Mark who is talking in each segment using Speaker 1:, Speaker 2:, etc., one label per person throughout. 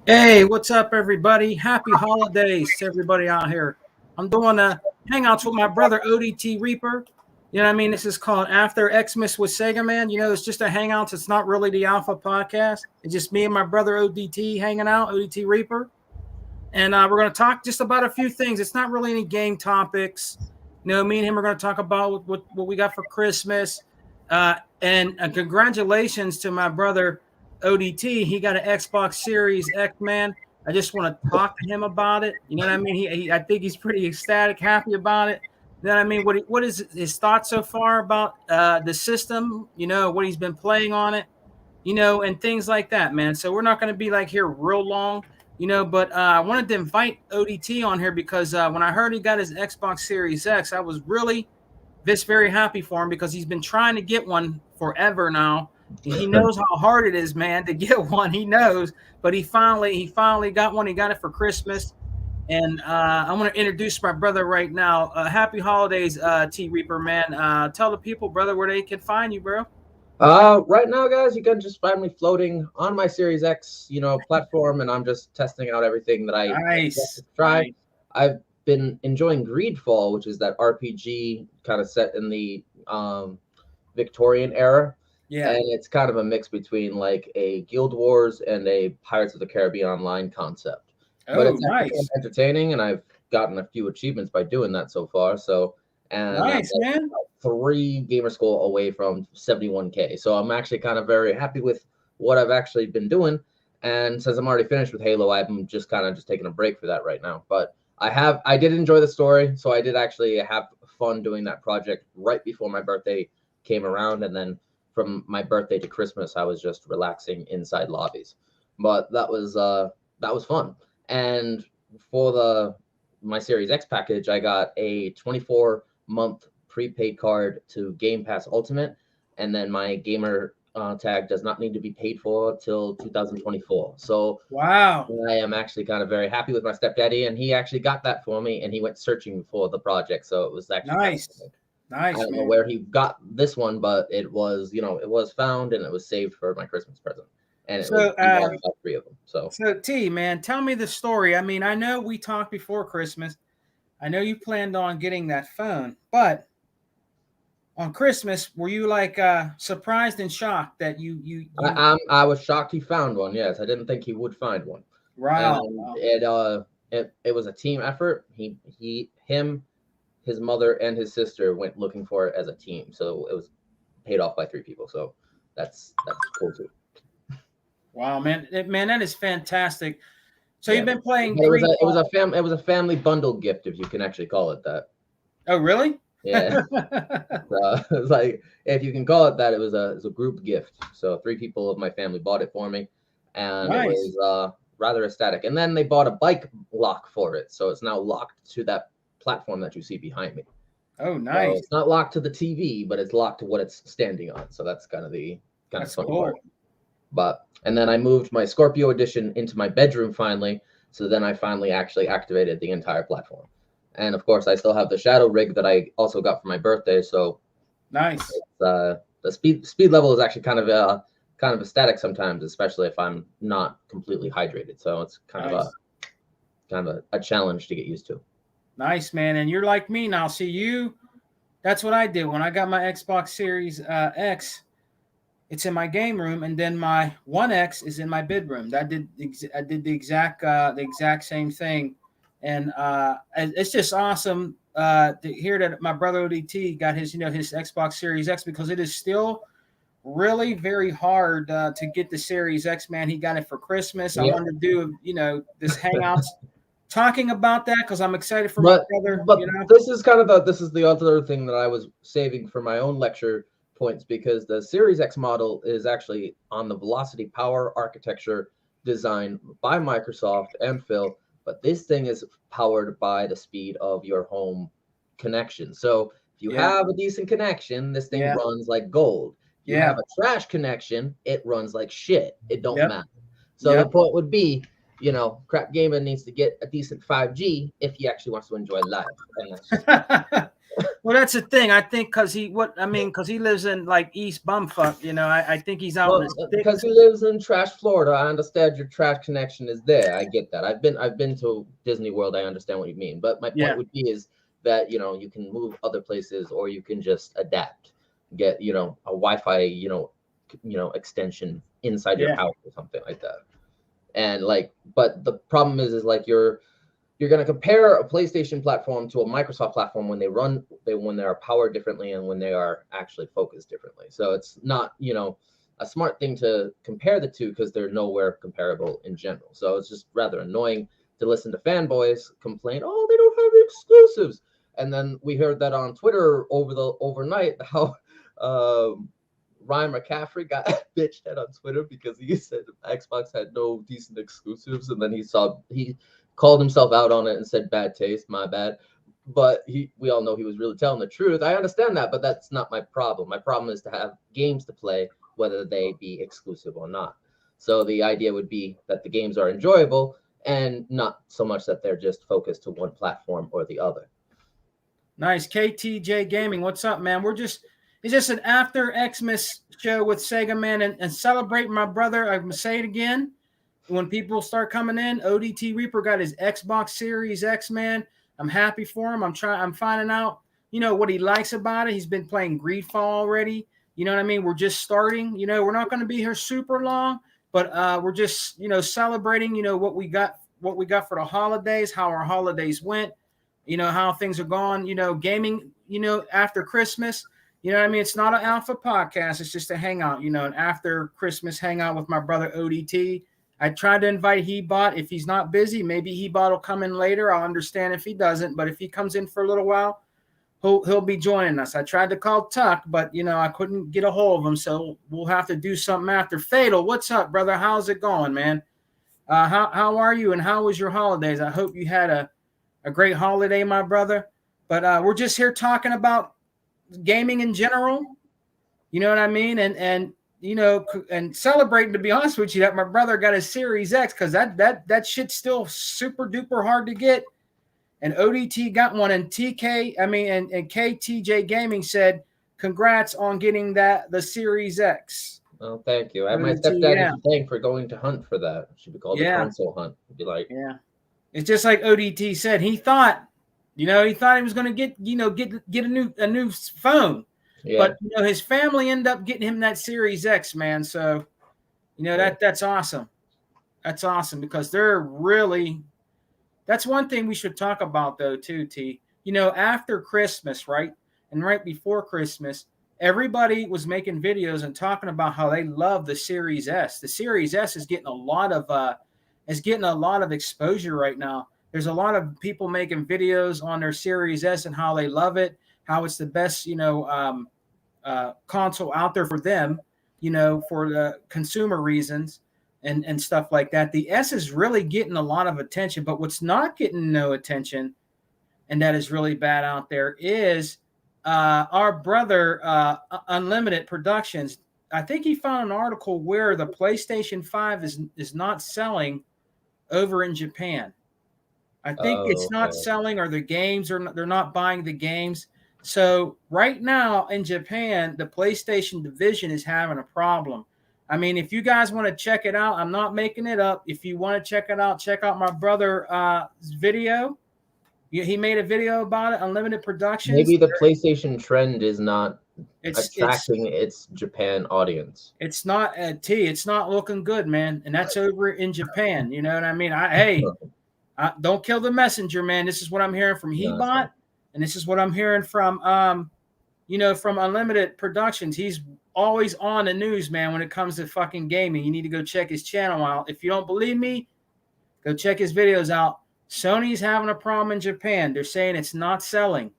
Speaker 1: Hey, what's up, everybody? Happy holidays to everybody out here. I'm doing a hangouts with my brother ODT Reaper. You know what I mean? This is called After Xmas with Segaman. It's just a hangouts. It's not really the Alpha podcast. It's just me and my brother ODT hanging out, ODT Reaper. And we're going to talk just about a few things. It's not really any game topics. Me and him are going to talk about what we got for Christmas. And congratulations to my brother ODT. He got an Xbox Series X, man. I just want to talk to him about it. You know what I mean? I think he's pretty ecstatic, happy about it. You know what I mean? What is his thoughts so far about the system? What he's been playing on it. And things like that, man. So we're not going to be like here real long. But I wanted to invite ODT on here because when I heard he got his Xbox Series X, I was really very happy for him because he's been trying to get one forever now. He knows how hard it is, man, to get one. He knows, but he finally got one. He got it for Christmas, and I want to introduce my brother right now. Happy holidays, T Reaper, man. Tell the people, brother, where they can find you, bro.
Speaker 2: Right now, guys, you can just find me floating on my Series X, platform, and I'm just testing out everything that I
Speaker 1: Nice.
Speaker 2: try.
Speaker 1: Nice.
Speaker 2: I've been enjoying Greedfall, which is that RPG kind of set in the Victorian era.
Speaker 1: Yeah.
Speaker 2: And it's kind of a mix between like a Guild Wars and a Pirates of the Caribbean Online concept. But
Speaker 1: Oh,
Speaker 2: it's actually
Speaker 1: nice.
Speaker 2: entertaining, and I've gotten a few achievements by doing that so far. And I'm
Speaker 1: Nice, man.
Speaker 2: 3 gamer score away from 71K. So I'm actually kind of very happy with what I've actually been doing. And since I'm already finished with Halo, I'm just kind of just taking a break for that right now. But I did enjoy the story. So I did actually have fun doing that project right before my birthday came around. And then from my birthday to Christmas, I was just relaxing inside lobbies. But that was fun. And for my Series X package, I got a 24-month prepaid card to Game Pass Ultimate, and then my gamer tag does not need to be paid for till 2024. So
Speaker 1: Wow.
Speaker 2: I am actually kind of very happy with my stepdaddy, and he actually got that for me, and he went searching for the project. So it was actually
Speaker 1: Nice.
Speaker 2: I
Speaker 1: Nice,
Speaker 2: don't know
Speaker 1: man.
Speaker 2: where he got this one, but it was found and it was saved for my Christmas present, and it was
Speaker 1: So,
Speaker 2: all 3 of them. So
Speaker 1: So T, man, tell me the story. I mean, I know we talked before Christmas. I know you planned on getting that phone, but on Christmas, were you like surprised and shocked that you
Speaker 2: I was shocked he found one. Yes, I didn't think he would find one. And
Speaker 1: wow.
Speaker 2: it was a team effort. Him, his mother, and his sister went looking for it as a team. So it was paid off by 3 people. So that's cool too.
Speaker 1: Wow, man. Man, that is fantastic. So
Speaker 2: Yeah,
Speaker 1: you've been playing
Speaker 2: but
Speaker 1: Greed.
Speaker 2: it was a family bundle gift, if you can actually call it that.
Speaker 1: Oh, really?
Speaker 2: Yeah. It's like, if you can call it that, it was a group gift. So 3 people of my family bought it for me, and it
Speaker 1: Nice.
Speaker 2: was rather ecstatic. And then they bought a bike lock for it, so it's now locked to that platform that you see behind me.
Speaker 1: Oh,
Speaker 2: So
Speaker 1: nice.
Speaker 2: it's not locked to the TV, but it's locked to what it's standing on. So that's kind of the
Speaker 1: That's
Speaker 2: funny
Speaker 1: cool.
Speaker 2: part. And then I moved my Scorpio edition into my bedroom finally. So then I finally actually activated the entire platform. And of course, I still have the shadow rig that I also got for my birthday. So
Speaker 1: Nice.
Speaker 2: the speed level is actually kind of static sometimes, especially if I'm not completely hydrated. So it's
Speaker 1: Nice.
Speaker 2: kind of a challenge to get used to.
Speaker 1: Nice, man. And you're like me now. See you. That's what I did when I got my Xbox Series X. It's in my game room, and then my One X is in my bedroom. I did the exact same thing, and it's just awesome to hear that my brother ODT got his Xbox Series X because it is still really very hard to get the Series X. Man, he got it for Christmas. I
Speaker 2: Yeah.
Speaker 1: wanted to do this Hangouts talking about that because I'm excited for my
Speaker 2: But
Speaker 1: brother.
Speaker 2: but this is the other thing that I was saving for my own lecture points, because the Series X model is actually on the Velocity Power architecture designed by Microsoft and Phil, but this thing is powered by the speed of your home connection. So if you
Speaker 1: Yeah,
Speaker 2: have a decent connection, this thing
Speaker 1: yeah,
Speaker 2: runs like gold. If you
Speaker 1: yeah.
Speaker 2: have a trash connection, it runs like shit. It don't
Speaker 1: Yep,
Speaker 2: matter. So the
Speaker 1: yep.
Speaker 2: point would be, Crap gaming needs to get a decent 5G if he actually wants to enjoy life. And that's just
Speaker 1: well, that's the thing. I think because he lives in like East Bumfuck. I think he's out in
Speaker 2: well,
Speaker 1: the
Speaker 2: because
Speaker 1: sticks.
Speaker 2: he lives in trash Florida. I understand your trash connection is there. I get that. I've been to Disney World. I understand what you mean. But my point
Speaker 1: Yeah,
Speaker 2: would be is that you can move other places, or you can just adapt. Get a Wi-Fi extension inside your
Speaker 1: yeah.
Speaker 2: house or something like that. And but the problem is like you're going to compare a PlayStation platform to a Microsoft platform when when they are powered differently and when they are actually focused differently. So it's not a smart thing to compare the two because they're nowhere comparable in general. So it's just rather annoying to listen to fanboys complain, oh, they don't have exclusives. And then we heard that on Twitter overnight how Ryan McCaffrey got bitched at on Twitter because he said Xbox had no decent exclusives, and then he called himself out on it and said bad taste, my bad. But we all know he was really telling the truth. I understand that, but that's not my problem. My problem is to have games to play, whether they be exclusive or not. So the idea would be that the games are enjoyable and not so much that they're just focused to one platform or the other.
Speaker 1: Nice. KTJ Gaming, what's up, man? It's just an after Xmas show with Sega Man and celebrate my brother. I'm going to say it again. When people start coming in, ODT Reaper got his Xbox Series X, man. I'm happy for him. I'm finding out, what he likes about it. He's been playing Greedfall already. You know what I mean? We're just starting. We're not going to be here super long, but we're just, celebrating, what we got for the holidays, how our holidays went, how things are going, gaming, after Christmas. You know what I mean? It's not an alpha podcast. It's just a hangout, an after Christmas hangout with my brother ODT. I tried to invite Hebot. If he's not busy, maybe Hebot will come in later. I'll understand if he doesn't. But if he comes in for a little while, he'll be joining us. I tried to call Tuck, but I couldn't get a hold of him. So we'll have to do something after. Fatal, what's up, brother? How's it going, man? How are you? And how was your holidays? I hope you had a great holiday, my brother. But we're just here talking about gaming in general. You know what I mean? And celebrating, to be honest with you, that my brother got a Series X, because that shit's still super duper hard to get. And ODT got one, and and KTJ Gaming said, congrats on getting the Series X.
Speaker 2: Oh, thank you. My
Speaker 1: ODT,
Speaker 2: stepdad
Speaker 1: yeah.
Speaker 2: is thanked for going to hunt for that. It should be called the console hunt. It'd be like,
Speaker 1: yeah. It's just like ODT said. He thought he was going to get a new phone.
Speaker 2: yeah.
Speaker 1: But his family ended up getting him that Series X, man. So that's awesome. That's awesome, because that's one thing we should talk about though too, T. After Christmas, right? And right before Christmas, everybody was making videos and talking about how they love the Series S. The Series S is getting a lot of exposure right now. There's a lot of people making videos on their Series S and how they love it, how it's the best, console out there for them, for the consumer reasons and stuff like that. The S is really getting a lot of attention, but what's not getting no attention, and that is really bad out there, is our brother Unlimited Productions. I think he found an article where the PlayStation 5 is not selling over in Japan. I think it's not selling, or the games they're not buying the games. So right now in Japan, the PlayStation division is having a problem. I mean, if you guys want to check it out, I'm not making it up. If you want to check it out, check out my brother's video. He made a video about it, Unlimited Productions.
Speaker 2: Maybe the PlayStation trend is not attracting its Japan audience.
Speaker 1: It's not it's not looking good, man. And that's over in Japan. You know what I mean? Don't kill the messenger, man. This is what I'm hearing from Hebot, and this is what I'm hearing from from Unlimited Productions. He's always on the news, man, when it comes to fucking gaming. You need to go check his channel out. If you don't believe me, go check his videos out. Sony's having a problem in Japan. They're saying it's not selling.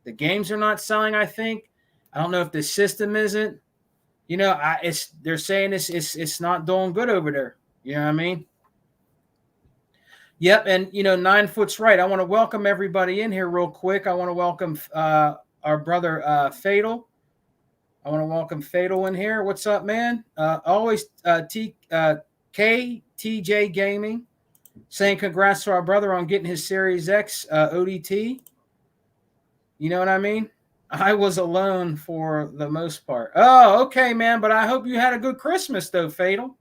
Speaker 1: The games are not selling, I think. I don't know if the system isn't. They're saying it's not doing good over there. You know what I mean? Yep, and 9 Foot's right. I want to welcome everybody in here real quick. I want to welcome our brother Fatal. I want to welcome Fatal in here. What's up, man? Always KTJ Gaming. saying congrats to our brother on getting his Series X ODT. You know what I mean? I was alone for the most part. Oh, okay, man. But I hope you had a good Christmas, though, Fatal.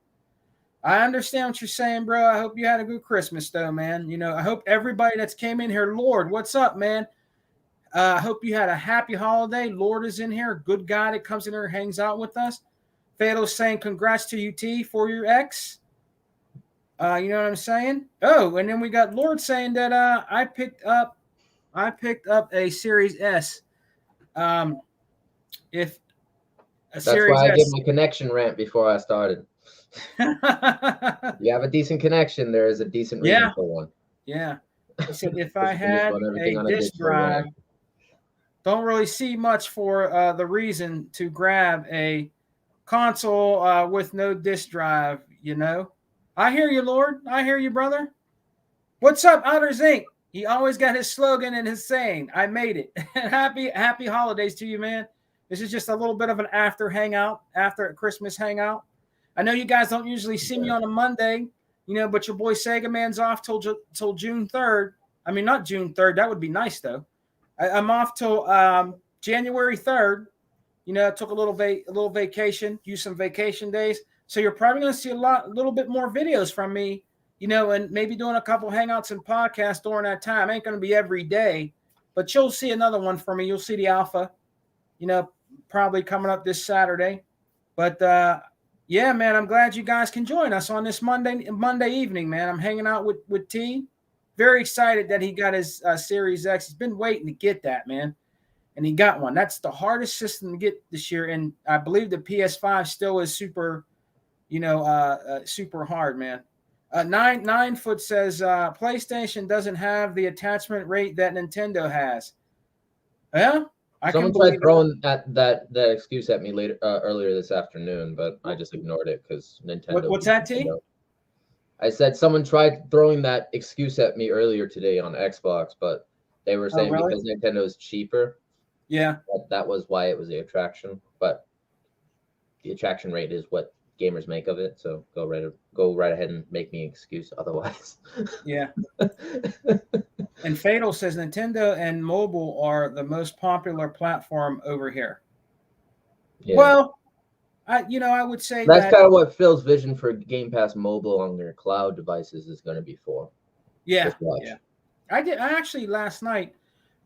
Speaker 1: I understand what you're saying, bro. I hope you had a good Christmas, though, man. You know, I hope everybody that's came in here, Lord, what's up, man? I hope you had a happy holiday. Lord is in here, a good guy that comes in here and hangs out with us. Fatal's saying congrats to UT for your ex. You know what I'm saying? Oh, and then we got Lord saying that I picked up a Series S. If a
Speaker 2: That's
Speaker 1: Series
Speaker 2: why I gave
Speaker 1: S.
Speaker 2: my connection rant before I started. You have a decent connection, there is a decent reason for one.
Speaker 1: Yeah. He said if I
Speaker 2: You can just
Speaker 1: had
Speaker 2: run everything
Speaker 1: a
Speaker 2: on a
Speaker 1: disk
Speaker 2: digital
Speaker 1: drive,
Speaker 2: RAM.
Speaker 1: don't really see much for the reason to grab a console with no disk drive, you know. I hear you, Lord. I hear you, brother. What's up, Outer Zinc? He always got his slogan and his saying. I made it. happy holidays to you, man. This is just a little bit of an after hangout, after a Christmas hangout. I know you guys don't usually see me on a Monday, you know, but your boy Sega Man's off till June 3rd. I mean, not June 3rd. That would be nice, though. I'm off till January 3rd. You know, I took a little vacation, used some vacation days. So you're probably going to see a little bit more videos from me, you know, and maybe doing a couple hangouts and podcasts during that time. Ain't going to be every day, but you'll see another one from me. You'll see the alpha, you know, probably coming up this Saturday. But yeah, man, I'm glad you guys can join us on this Monday evening, man. I'm hanging out with T. Very excited that he got his Series X. He's been waiting to get that, man. And he got one. That's the hardest system to get this year. And I believe the PS5 still is super, you know, super hard, man. 9 foot says PlayStation doesn't have the attachment rate that Nintendo has. Yeah,
Speaker 2: Someone tried throwing that excuse at me earlier this afternoon, but I just ignored it because Nintendo.
Speaker 1: What's that, T?
Speaker 2: I said someone tried throwing that excuse at me earlier today on Xbox, but they were saying because Nintendo is cheaper.
Speaker 1: Yeah,
Speaker 2: that was why it was the attraction, but the attraction rate is what gamers make of it. So go right ahead and make me an excuse otherwise.
Speaker 1: Yeah. And Fatal says Nintendo and mobile are the most popular platform over here. Yeah. Well, I would say
Speaker 2: that's kind of what Phil's vision for Game Pass Mobile on their cloud devices is going to be for.
Speaker 1: Yeah, yeah. I actually last night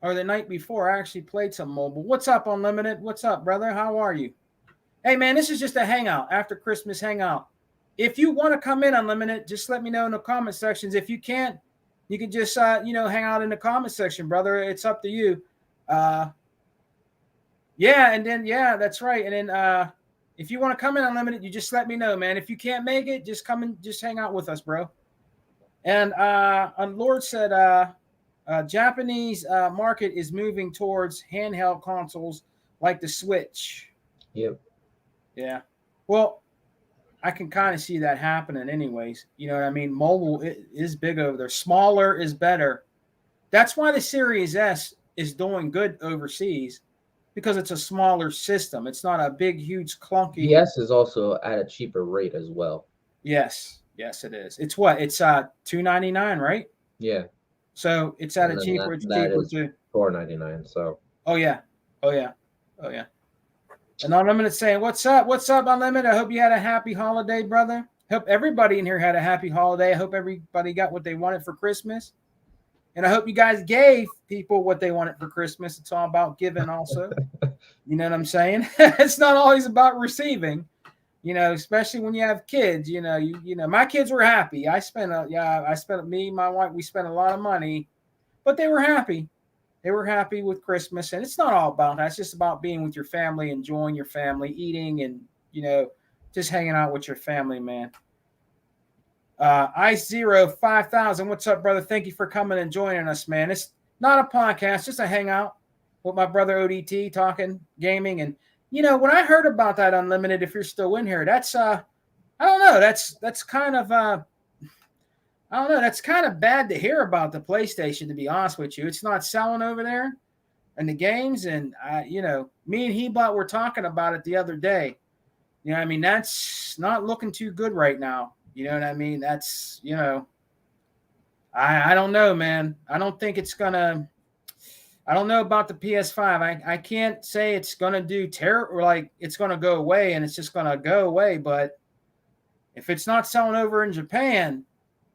Speaker 1: or the night before, I actually played some mobile. What's up, Unlimited? What's up, brother? How are you? Hey, man, this is just a hangout, after Christmas hangout. If you want to come in, Unlimited, just let me know in the comment sections. If you can't, you can just, hang out in the comment section, brother. It's up to you. Yeah, and then, that's right. And then if you want to come in, Unlimited, you just let me know, man. If you can't make it, just come and just hang out with us, bro. And Lord said, Japanese market is moving towards handheld consoles like the Switch.
Speaker 2: Yep.
Speaker 1: Yeah. Well, I can kind of see that happening anyways. You know what I mean? Mobile is big over there. Smaller is better. That's why the Series S is doing good overseas, because it's a smaller system. It's not a big, huge, clunky.
Speaker 2: The S is also at a cheaper rate as well.
Speaker 1: Yes, it is. It's what? It's $299, right?
Speaker 2: Yeah.
Speaker 1: So it's at a cheaper. It's cheaper too.
Speaker 2: $499. So.
Speaker 1: Oh yeah. And Unlimited saying, "What's up? What's up, Unlimited? I hope you had a happy holiday, brother. Hope everybody in here had a happy holiday. I hope everybody got what they wanted for Christmas, and I hope you guys gave people what they wanted for Christmas. It's all about giving, also. You know what I'm saying? It's not always about receiving. You know, especially when you have kids. You know, my kids were happy. I spent me and my wife. We spent a lot of money, but they were happy. They were happy with Christmas, and it's not all about that. It's just about being with your family, enjoying your family, eating, and, just hanging out with your family, man. Ice05000, what's up, brother? Thank you for coming and joining us, man. It's not a podcast, just a hangout with my brother ODT, talking gaming. And, when I heard about that Unlimited, if you're still in here, that's, I don't know, that's kind of, I don't know. That's kind of bad to hear about the PlayStation, to be honest with you. It's not selling over there and the games. And, me and Hebot were talking about it the other day. You know what I mean? That's not looking too good right now. You know what I mean? That's, I don't know, man. I don't think it's gonna. I don't know about the PS5. I can't say it's gonna do terror or like it's gonna go away and it's just gonna go away. But if it's not selling over in Japan,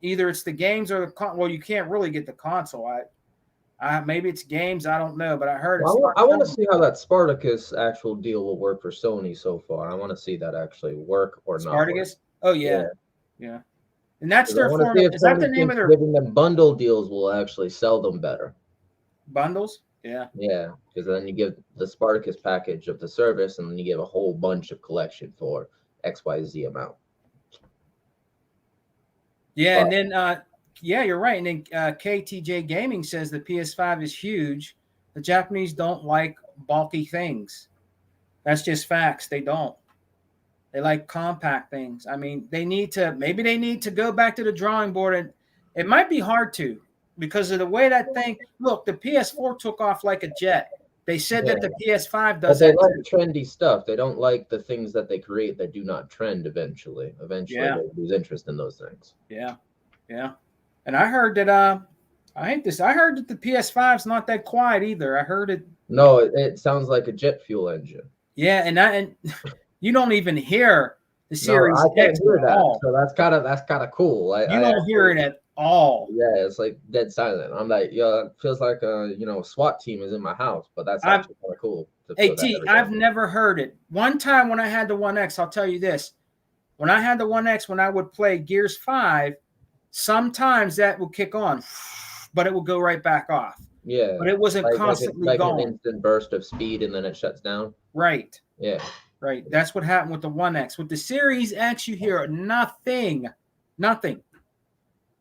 Speaker 1: either it's the games or the well, you can't really get the console. Maybe it's games. I don't know, but I heard it's.
Speaker 2: Well, I want to see how that Spartacus actual deal will work for Sony so far. I want to see that actually work or
Speaker 1: Spartacus?
Speaker 2: not.
Speaker 1: Oh yeah, yeah. And that's their
Speaker 2: form.
Speaker 1: Is that the name of their
Speaker 2: giving them bundle deals will actually sell them better?
Speaker 1: Bundles? Yeah.
Speaker 2: Yeah, because then you give the Spartacus package of the service, and then you give a whole bunch of collection for XYZ amount.
Speaker 1: Yeah, but, and then yeah, you're right. And then KTJ Gaming says the PS5 is huge. The Japanese don't like bulky things. That's just facts. They don't. They like compact things. I mean, maybe they need to go back to the drawing board, and it might be hard to because of the way that thing. Look, the PS4 took off like a jet. They said that the PS5 does. But
Speaker 2: they like trendy stuff. They don't like the things that they create that do not trend eventually. Eventually, they lose interest in those things.
Speaker 1: Yeah, yeah. And I heard that. I hate this. I heard that the PS5's not that quiet either. I heard it.
Speaker 2: No, it sounds like a jet fuel engine.
Speaker 1: Yeah, and you don't even hear the Series
Speaker 2: I can't
Speaker 1: X
Speaker 2: hear
Speaker 1: at
Speaker 2: that.
Speaker 1: all.
Speaker 2: So that's kind of cool.
Speaker 1: You don't hear it at all.
Speaker 2: Yeah, it's like dead silent. I'm like, yeah, it feels like a SWAT team is in my house, but that's actually kind of cool.
Speaker 1: Hey T, I've never heard it. One time when I had the One X, I'll tell you this: when I had the One X, when I would play Gears 5, sometimes that would kick on, but it would go right back off.
Speaker 2: Yeah,
Speaker 1: but it wasn't constantly going.
Speaker 2: An instant burst of speed and then it shuts down.
Speaker 1: Right.
Speaker 2: Yeah.
Speaker 1: Right. That's what happened with the One X. With the Series X, you hear nothing.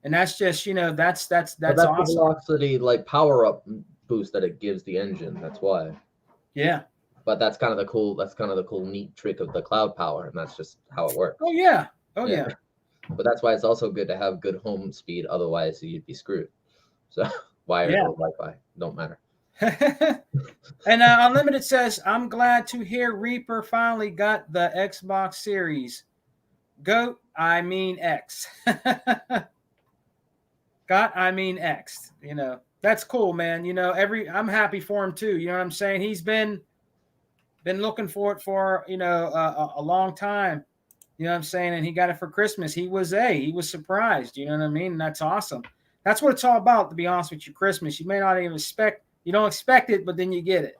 Speaker 1: And that's just, that's awesome.
Speaker 2: The velocity, like power up boost that it gives the engine. That's why.
Speaker 1: Yeah.
Speaker 2: But that's kind of the cool, neat trick of the cloud power, and that's just how it works.
Speaker 1: Oh yeah. Yeah.
Speaker 2: But that's why it's also good to have good home speed. Otherwise, you'd be screwed. So wired or Wi-Fi don't matter.
Speaker 1: And Unlimited says, I'm glad to hear Reaper finally got the Xbox Series. Goat, I mean X. X. That's cool, man. I'm happy for him too. You know what I'm saying? He's been looking for it for a long time. You know what I'm saying? And he got it for Christmas. He was surprised. You know what I mean? And that's awesome. That's what it's all about, to be honest with you. Christmas, you may not even you don't expect it, but then you get it.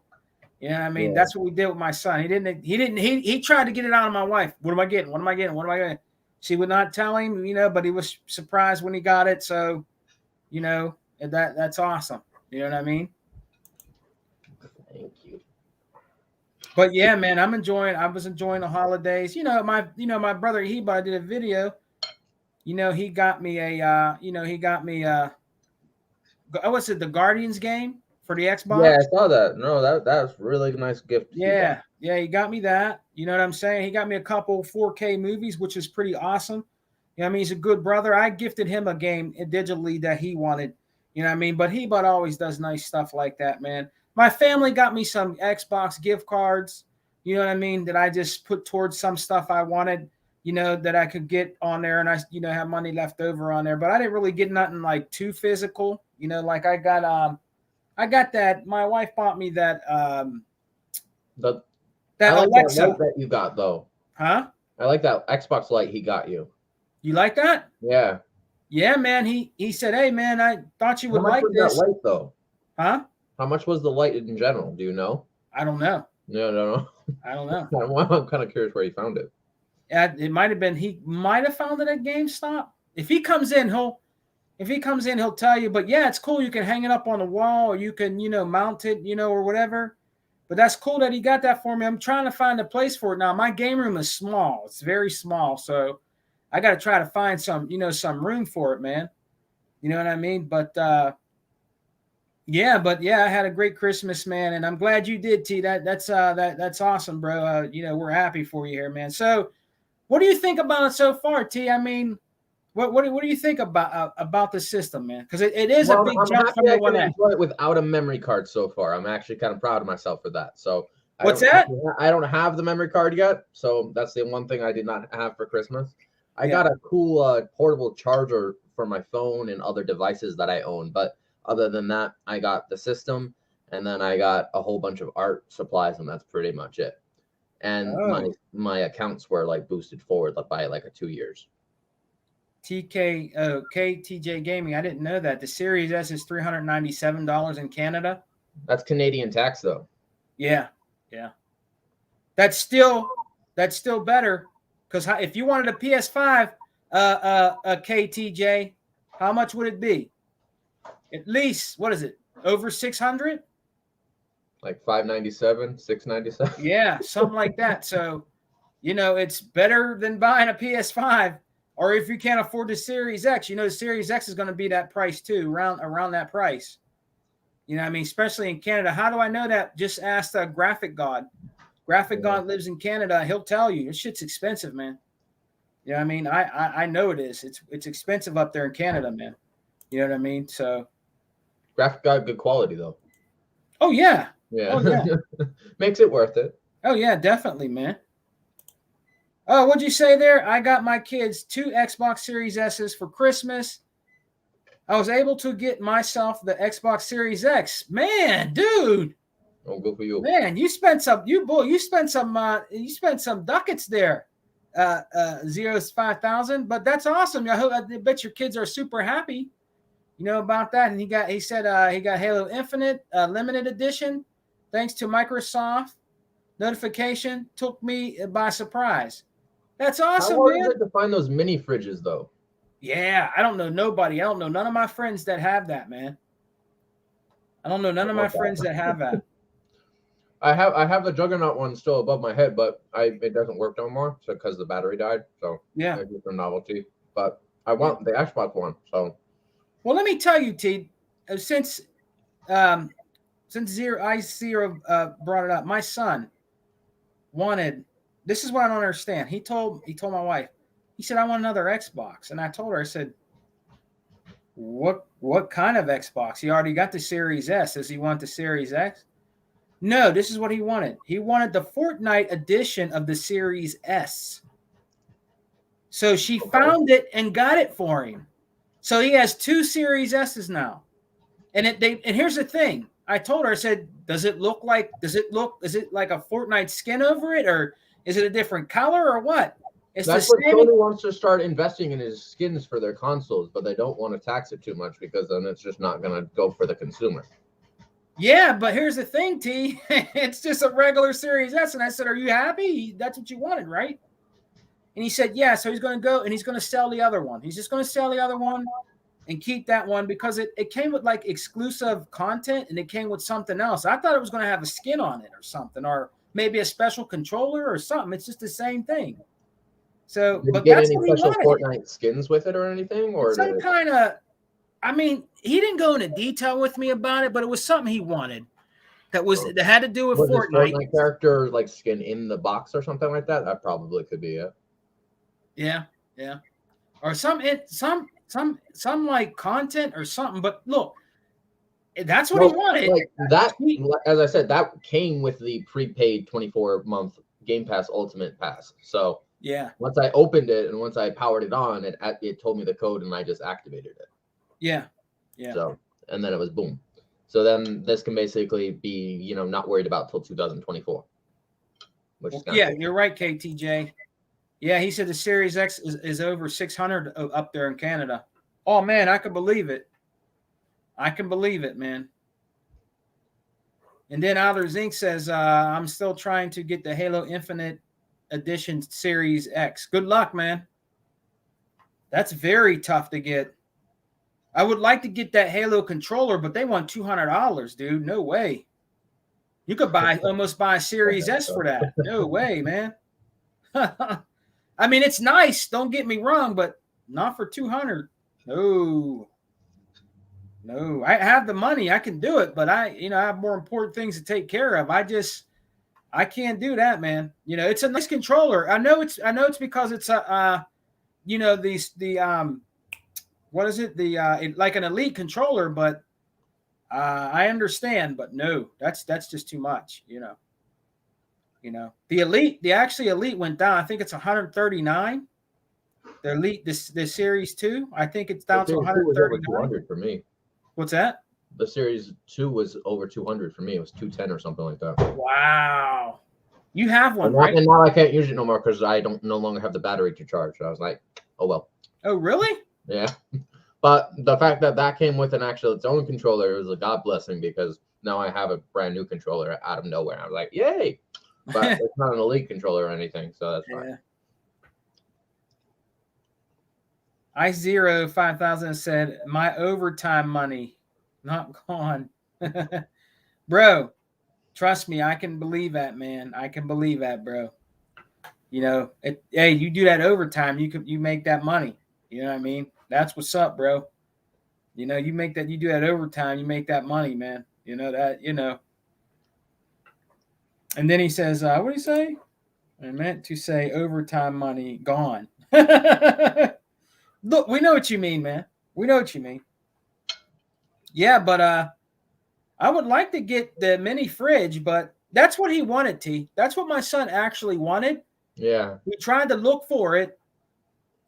Speaker 1: You know what I mean? Yeah. That's what we did with my son. He tried to get it out of my wife. What am I getting? She would not tell him, but he was surprised when he got it. So, that's awesome. You know what I mean?
Speaker 2: Thank you.
Speaker 1: But yeah, man, I was enjoying the holidays. My brother Heba did a video. He got me what's it, the Guardians game for the Xbox?
Speaker 2: Yeah, I saw that. No, that's really nice gift.
Speaker 1: Yeah, he got me that. You know what I'm saying? He got me a couple 4K movies, which is pretty awesome. He's a good brother. I gifted him a game digitally that he wanted. You know what I mean? But Heba always does nice stuff like that, man. My family got me some Xbox gift cards, you know what I mean, that I just put towards some stuff I wanted, that I could get on there, and I, have money left over on there. But I didn't really get nothing like too physical, like I got that. My wife bought me that
Speaker 2: that
Speaker 1: Alexa
Speaker 2: that you got though.
Speaker 1: Huh?
Speaker 2: I like that Xbox Lite he got you.
Speaker 1: You like that?
Speaker 2: Yeah.
Speaker 1: Yeah, man. He said, "Hey, man, I thought you would like this."
Speaker 2: That light though?
Speaker 1: Huh?
Speaker 2: How much was the light in general? Do you know?
Speaker 1: I don't know.
Speaker 2: No.
Speaker 1: I don't know.
Speaker 2: I'm kind of curious where he found it.
Speaker 1: It might have been. He might have found it at GameStop. If he comes in, he'll tell you. But yeah, it's cool. You can hang it up on the wall, or you can, mount it, or whatever. But that's cool that he got that for me. I'm trying to find a place for it now. My game room is small. It's very small, so I got to try to find some room for it, man. You know what I mean? But yeah, I had a great Christmas, man, and I'm glad you did, T. That's awesome, bro. We're happy for you here, man. So, what do you think about it so far, T? I mean, what do you think about the system, man? Because it is a big jump from the One X.
Speaker 2: Enjoy it without a memory card so far. I'm actually kind of proud of myself for that. So,
Speaker 1: what's that?
Speaker 2: I don't have the memory card yet, so that's the one thing I did not have for Christmas. I got a cool portable charger for my phone and other devices that I own. But other than that, I got the system, and then I got a whole bunch of art supplies, and that's pretty much it. And my accounts were like boosted forward by like 2 years.
Speaker 1: KTJ Gaming. I didn't know that. The Series S is $397 in Canada.
Speaker 2: That's Canadian tax, though.
Speaker 1: Yeah, yeah. That's still better, because if you wanted a PS5, a KTJ, how much would it be? At least, what is it? Over 600?
Speaker 2: Like 597, 697.
Speaker 1: Yeah, something like that. So, it's better than buying a PS5. Or if you can't afford the Series X, the Series X is going to be that price too, around that price. You know what I mean? Especially in Canada. How do I know that? Just ask the Graphic God. Graphic God lives in Canada. He'll tell you. This shit's expensive, man. You know what I mean? I know it is. It's expensive up there in Canada, man. You know what I mean? So
Speaker 2: Graphic God, good quality though.
Speaker 1: Oh yeah.
Speaker 2: Yeah. Oh, yeah. Makes it worth it.
Speaker 1: Oh yeah, definitely, man. Oh, what'd you say there? I got my kids 2 Xbox Series S's for Christmas. I was able to get myself the Xbox Series X. Man, dude.
Speaker 2: Oh, good for you.
Speaker 1: Man, you spent some ducats there. 5,000, but that's awesome. I bet your kids are super happy, about that. And he said he got Halo Infinite limited edition, thanks to Microsoft. Notification took me by surprise. That's awesome,
Speaker 2: How hard
Speaker 1: man.
Speaker 2: is it to find those mini fridges, though?
Speaker 1: Yeah, I don't know nobody. I don't know none of my friends that have that, man. I don't know none of my friends that have that.
Speaker 2: I have the Juggernaut one still above my head, but it doesn't work no more, so because the battery died. So
Speaker 1: yeah,
Speaker 2: it's just a novelty. But I want the Xbox one. So
Speaker 1: well, let me tell you, T. Since Zero brought it up, my son wanted. This is what I don't understand. He told my wife. He said, "I want another Xbox," and I told her, I said, "What kind of Xbox? He already got the Series S. Does he want the Series X?" No, this is what he wanted. He wanted the Fortnite edition of the Series S. So she found it and got it for him. So he has 2 Series S's now. And here's the thing. I told her, I said, is it like a Fortnite skin over it, or is it a different color, or what?
Speaker 2: That's what Sony wants to start investing in, his skins for their consoles, but they don't want to tax it too much, because then it's just not going to go for the consumer.
Speaker 1: Yeah, but here's the thing, T. It's just a regular Series S. And I said, are you happy? That's what you wanted, right? And he said, yeah. So he's going to go and he's going to sell the other one. He's just going to sell the other one and keep that one, because it came with like exclusive content, and it came with something else. I thought it was going to have a skin on it or something, or maybe a special controller or something. It's just the same thing. So,
Speaker 2: did
Speaker 1: but
Speaker 2: you get
Speaker 1: that's
Speaker 2: any special Fortnite skins with it or anything, or
Speaker 1: some kind of? I mean, he didn't go into detail with me about it, but it was something he wanted that had to do with Fortnite.
Speaker 2: Fortnite character like skin in the box or something like that. That probably could be it.
Speaker 1: Yeah, yeah, or some like content or something. But look, that's what he wanted.
Speaker 2: Like that, as I said, that came with the prepaid 24-month Game Pass Ultimate Pass. So
Speaker 1: yeah,
Speaker 2: once I opened it and once I powered it on, it told me the code and I just activated it.
Speaker 1: Yeah, yeah.
Speaker 2: So and then it was boom. So then this can basically be, not worried about till 2024. Which is cool.
Speaker 1: You're right, KTJ. Yeah, he said the Series X is over 600 up there in Canada. Oh man, I can believe it. I can believe it, man. And then Outer Zinc says, I'm still trying to get the Halo Infinite Edition Series X. Good luck, man. That's very tough to get. I would like to get that Halo controller, but they want $200, dude. No way. You could almost buy a Series S for that. No way, man. I mean, it's nice. Don't get me wrong, but not for $200. No. I have the money. I can do it, but I have more important things to take care of. I can't do that, man. It's a nice controller. I know it's because it's what is it? Like an elite controller, but I understand, but no, that's just too much, the elite went down. I think it's 139. The Elite, the Series 2. I think it's
Speaker 2: The
Speaker 1: down to
Speaker 2: Series 2 was over
Speaker 1: 139.
Speaker 2: 200 for me.
Speaker 1: What's that?
Speaker 2: The Series 2 was over 200 for me. It was 210 or something like that.
Speaker 1: Wow. You have one,
Speaker 2: And
Speaker 1: right?
Speaker 2: and now I can't use it no more because I don't no longer have the battery to charge. So I was like, oh well.
Speaker 1: Oh, really?
Speaker 2: Yeah. But the fact that that came with its own controller was a god blessing because now I have a brand new controller out of nowhere. I was like, yay! But it's not an Elite controller or anything, so that's fine.
Speaker 1: I05000 said, my overtime money not gone. Bro, trust me, I can believe that, man. I can believe that, bro. You know, hey, you do that overtime, you make that money. You know what I mean? That's what's up, bro. You know, you do that overtime, you make that money, man. You know that, you know. And then he says, what did he say? I meant to say overtime money gone. Look, we know what you mean, man. We know what you mean. Yeah, but I would like to get the mini fridge, but that's what he wanted, T. That's what my son actually wanted.
Speaker 2: Yeah.
Speaker 1: We tried to look for it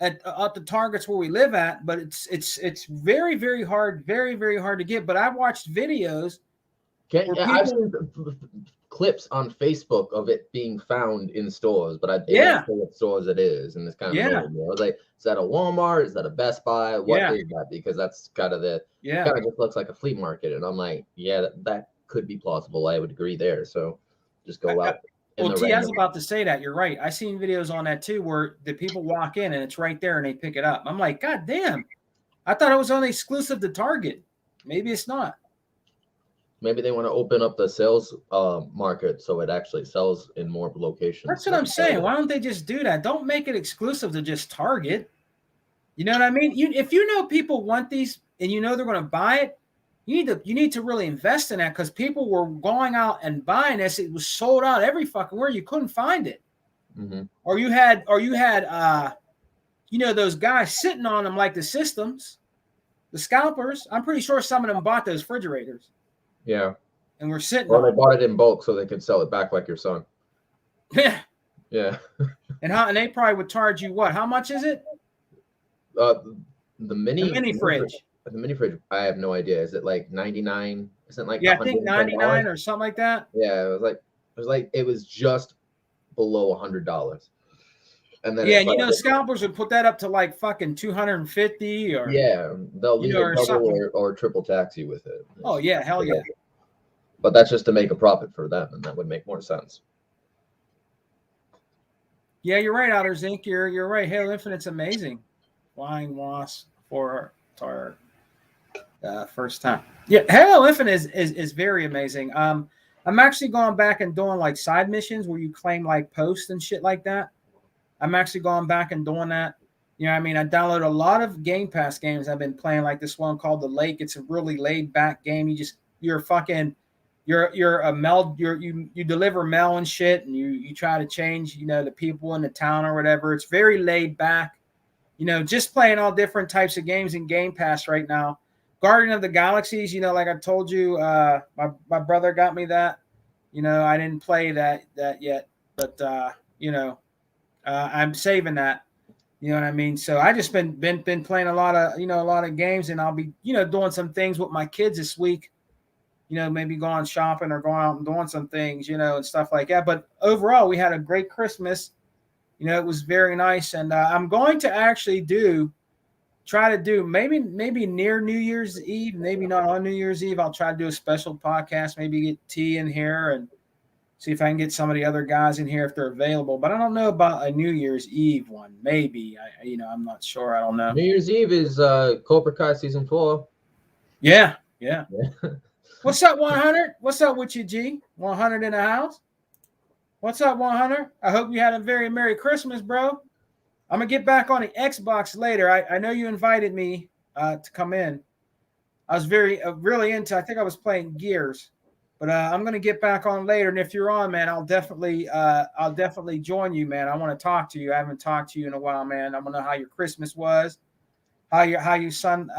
Speaker 1: at the Targets where we live at, but it's very, very hard, very, very hard to get. But I've watched videos.
Speaker 2: I've seen clips on Facebook of it being found in stores, but it won't say what stores it is, and it's kind of annoying. I was like, is that a Walmart? Is that a Best Buy? What is that? Because that's kind of kind of just looks like a flea market, and I'm like, yeah, that could be plausible. I would agree there. So just go out.
Speaker 1: Well, T, I was about to say that. You're right. I've seen videos on that too, where the people walk in and it's right there and they pick it up. I'm like, God damn! I thought it was only exclusive to Target. Maybe it's not.
Speaker 2: Maybe they want to open up the sales market so it actually sells in more locations.
Speaker 1: That's what I'm saying. Why don't they just do that? Don't make it exclusive to just Target. You know what I mean? If you know people want these and you know they're going to buy it, you need to really invest in that, because people were going out and buying this. It was sold out every fucking where. You couldn't find it.
Speaker 2: Mm-hmm.
Speaker 1: Or you had you know, those guys sitting on them like the systems, the scalpers. I'm pretty sure some of them bought those refrigerators.
Speaker 2: Yeah.
Speaker 1: And we're sitting
Speaker 2: on. They bought it in bulk so they could sell it back like your son.
Speaker 1: Yeah.
Speaker 2: Yeah.
Speaker 1: And they probably would charge you what? How much is it?
Speaker 2: The mini
Speaker 1: fridge.
Speaker 2: The mini fridge, I have no idea. Is it like 99? Isn't like
Speaker 1: I think 99 or something like that.
Speaker 2: Yeah, it was just below $100. And then
Speaker 1: you know, scalpers would put that up to like fucking 250 or
Speaker 2: they'll either double or triple tax you with it.
Speaker 1: Oh yeah, hell yeah.
Speaker 2: But that's just to make a profit for them, and that would make more sense.
Speaker 1: Yeah, you're right, Outer Zinc. You're right. Halo Infinite's amazing. Flying Wasp for our first time. Yeah, Halo Infinite is very amazing. I'm actually going back and doing like side missions where you claim like posts and shit like that. I'm actually going back and doing that. You know what I mean? I downloaded a lot of Game Pass games I've been playing, like this one called The Lake. It's a really laid back game. You deliver mail and shit, and you try to change, you know, the people in the town or whatever. It's very laid back. You know, just playing all different types of games in Game Pass right now. Guardian of the Galaxies, you know, like I told you, my brother got me that. You know, I didn't play that yet, but you know, I'm saving that. You know what I mean? So I just been playing a lot of games, and I'll be, you know, doing some things with my kids this week. You know, maybe going shopping or going out and doing some things, you know, and stuff like that. But overall, we had a great Christmas. You know, it was very nice, and I'm going to actually try to do maybe near New Year's Eve, maybe not on New Year's Eve. I'll try to do a special podcast, maybe get T in here and see if I can get some of the other guys in here if they're available. But I don't know about a New Year's Eve one. Maybe I'm not sure. I don't know.
Speaker 2: New Year's Eve is Cobra Kai season 4.
Speaker 1: Yeah. What's up, 100? What's up with you, G? 100 in the house. What's up, 100? I hope you had a very Merry Christmas, bro. I'm going to get back on the Xbox later. I know you invited me to come in. I was really into, I think I was playing Gears, but I'm going to get back on later. And if you're on, man, I'll definitely join you, man. I want to talk to you. I haven't talked to you in a while, man. I want to know how your Christmas was, how your son,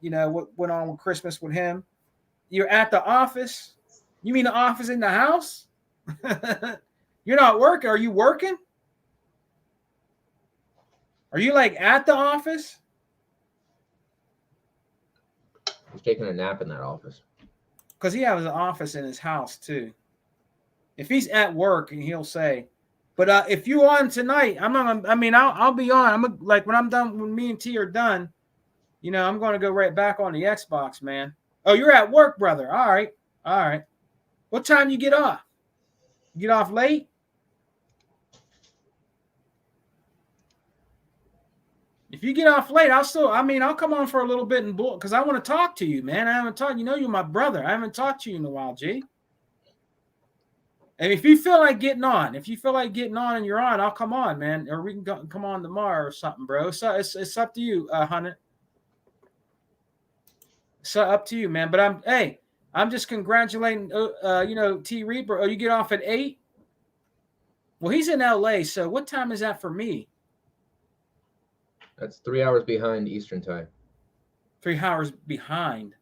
Speaker 1: you know, what went on with Christmas with him. You're at the office. You mean the office in the house? You're not working. Are you working? Are you like at the office?
Speaker 2: He's taking a nap in that office.
Speaker 1: Because he has an office in his house too. If he's at work, and he'll say, but if you on tonight, I'm not gonna, I mean, I'll be on. I'm like when I'm done, when me and T are done, you know, I'm gonna go right back on the Xbox, man. Oh, you're at work, brother. All right. All right. What time you get off? You get off late? If you get off late, I'll come on for a little bit and because I want to talk to you, man. I haven't talked, you know, you're my brother. I haven't talked to you in a while, G. And if you feel like getting on, and you're on, I'll come on, man. Or we can come on tomorrow or something, bro. So it's up to you, Hunter. It's up to you, man. But I'm just congratulating, you know, T Reaper. Oh, you get off at 8? Well, he's in LA, so what time is that for me?
Speaker 2: That's 3 hours behind Eastern time.
Speaker 1: 3 hours behind.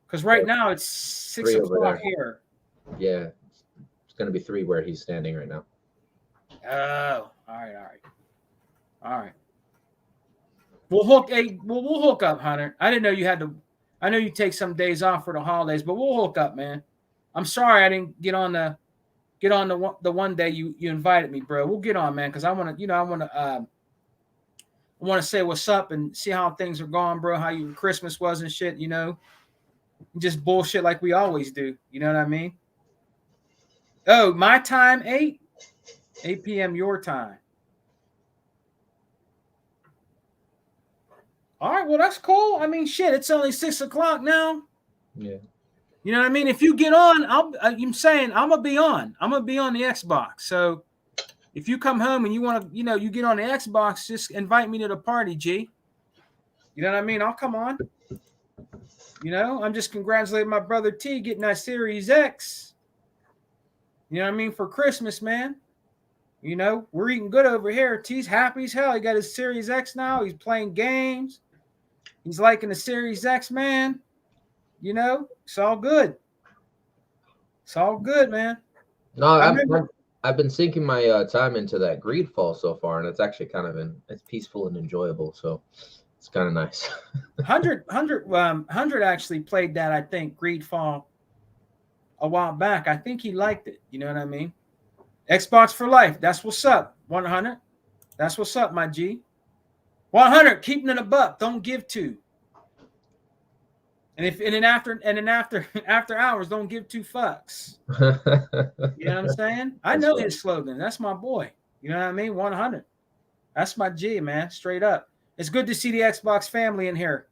Speaker 1: Because right now it's 6 o'clock here.
Speaker 2: Yeah, it's going to be 3 where he's standing right now.
Speaker 1: Oh, all right. We'll hook up, Hunter. I didn't know you had to. I know you take some days off for the holidays, but we'll hook up, man. I'm sorry I didn't get on the one day you invited me, bro. We'll get on, man, because I want to say what's up and see how things are going, bro. How your Christmas was and shit, you know. Just bullshit like we always do. You know what I mean? Oh, my time, 8 p.m. your time. All right, well, that's cool. I mean, shit, it's only 6 o'clock now.
Speaker 2: Yeah.
Speaker 1: You know what I mean? If you get on, I'm saying I'm going to be on. I'm going to be on the Xbox. So if you come home and you want to, you know, you get on the Xbox, just invite me to the party, G. You know what I mean? I'll come on. You know, I'm just congratulating my brother T getting that Series X. You know what I mean? For Christmas, man. You know, we're eating good over here. T's happy as hell. He got his Series X now. He's playing games. He's liking the Series X, man. You know, it's all good. It's all good, man.
Speaker 2: No, I've been sinking my time into that Greedfall so far, and it's actually kind of it's peaceful and enjoyable. So it's kind of nice.
Speaker 1: 100 actually played that, I think, Greedfall a while back. I think he liked it. You know what I mean? Xbox for life. That's what's up. 100. That's what's up, my G. 100. Keeping it a buck. Don't give two. And then after hours, don't give 2 fucks. You know what I'm saying? I know his slogan. That's my boy. You know what I mean? 100. That's my G, man. Straight up. It's good to see the Xbox family in here.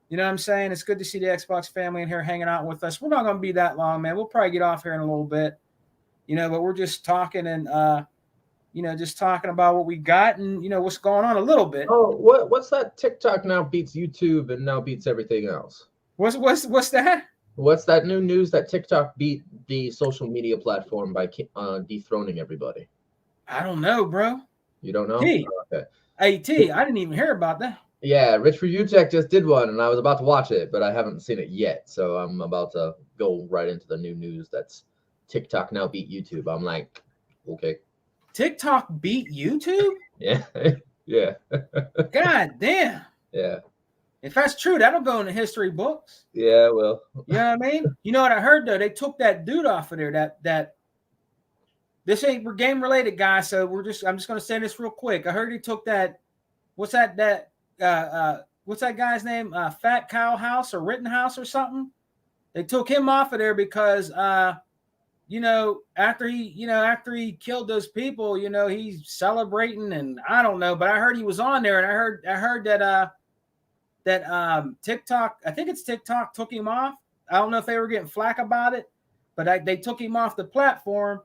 Speaker 1: You know what I'm saying? It's good to see the Xbox family in here hanging out with us. We're not going to be that long, man. We'll probably get off here in a little bit. You know, but we're just talking and, you know, just talking about what we got and, you know, what's going on a little bit.
Speaker 2: Oh, what's that? TikTok now beats YouTube and now beats everything else.
Speaker 1: What's that?
Speaker 2: What's that new news that TikTok beat the social media platform by dethroning everybody?
Speaker 1: I don't know, bro.
Speaker 2: You don't know?
Speaker 1: T.
Speaker 2: Okay.
Speaker 1: Hey, T, I didn't even hear about that.
Speaker 2: Yeah, Rich Review Tech just did one, and I was about to watch it, but I haven't seen it yet. So I'm about to go right into the new news that's TikTok now beat YouTube. I'm like, okay.
Speaker 1: TikTok beat YouTube?
Speaker 2: Yeah. Yeah.
Speaker 1: God damn.
Speaker 2: Yeah.
Speaker 1: If that's true, that'll go in the history books.
Speaker 2: Yeah, well.
Speaker 1: You know what I mean? You know what I heard, though? They took that dude off of there. That this ain't game related, guys. So I'm just gonna say this real quick. I heard he took that. What's that guy's name? Fat Cow House or Rittenhouse or something. They took him off of there because you know, after he killed those people, you know, he's celebrating and I don't know, but I heard he was on there and I heard that TikTok, I think it's TikTok, took him off. I don't know if they were getting flack about it, but they took him off the platform.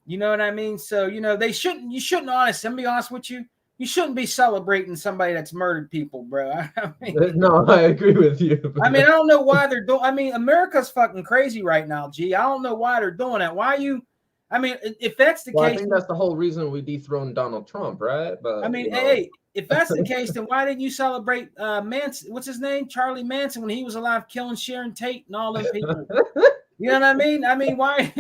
Speaker 1: You know what I mean? So, you know, you shouldn't honestly, I'm gonna be honest with you. You shouldn't be celebrating somebody that's murdered people, bro. I mean,
Speaker 2: no, I agree with you.
Speaker 1: I mean, I don't know why they're doing. I mean, America's fucking crazy right now, G. I don't know why they're doing that. Why you? I mean, if that's the case,
Speaker 2: I think that's the whole reason we dethroned Donald Trump, right? But
Speaker 1: I mean, hey, if that's the case, then why didn't you celebrate Manson? What's his name? Charlie Manson, when he was alive, killing Sharon Tate and all them people. You know what I mean? I mean, why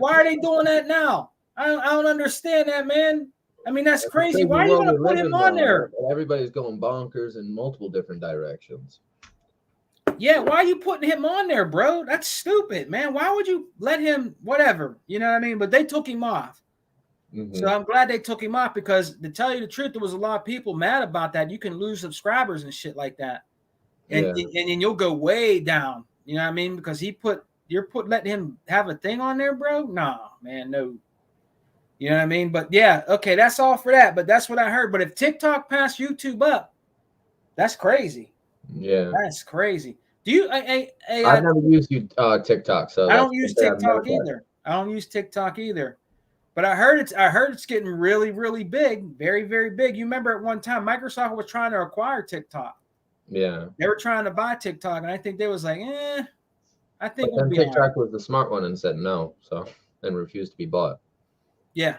Speaker 1: are they doing that now? I don't understand that, man. I mean, that's
Speaker 2: It's a
Speaker 1: crazy.
Speaker 2: crazy
Speaker 1: Why are you
Speaker 2: world
Speaker 1: going to
Speaker 2: we
Speaker 1: put
Speaker 2: live
Speaker 1: him
Speaker 2: in
Speaker 1: on
Speaker 2: now.
Speaker 1: there?
Speaker 2: Everybody's going bonkers in multiple different directions.
Speaker 1: Yeah, why are you putting him on there, bro? That's stupid, man. Why would you let him? Whatever, you know what I mean? But they took him off. So I'm glad they took him off, because to tell you the truth, there was a lot of people mad about that. You can lose subscribers and shit like that, and then you'll go way down. You know what I mean? Because letting him have a thing on there, bro. Nah, man, no. You know what I mean? But yeah, okay, that's all for that. But that's what I heard. But if TikTok passed YouTube up, that's crazy.
Speaker 2: Yeah,
Speaker 1: that's crazy. Do you?
Speaker 2: I've never used TikTok, so
Speaker 1: I
Speaker 2: that's
Speaker 1: don't use
Speaker 2: something I've never
Speaker 1: TikTok
Speaker 2: tried.
Speaker 1: either. I don't use TikTok either. But I heard it's getting really, really big, very, very big. You remember at one time Microsoft was trying to acquire TikTok.
Speaker 2: Yeah,
Speaker 1: They were trying to buy TikTok, and I think they was like, I think
Speaker 2: but
Speaker 1: we'll
Speaker 2: then
Speaker 1: be all right.
Speaker 2: TikTok was the smart one and said no, so and refused to be bought.
Speaker 1: Yeah.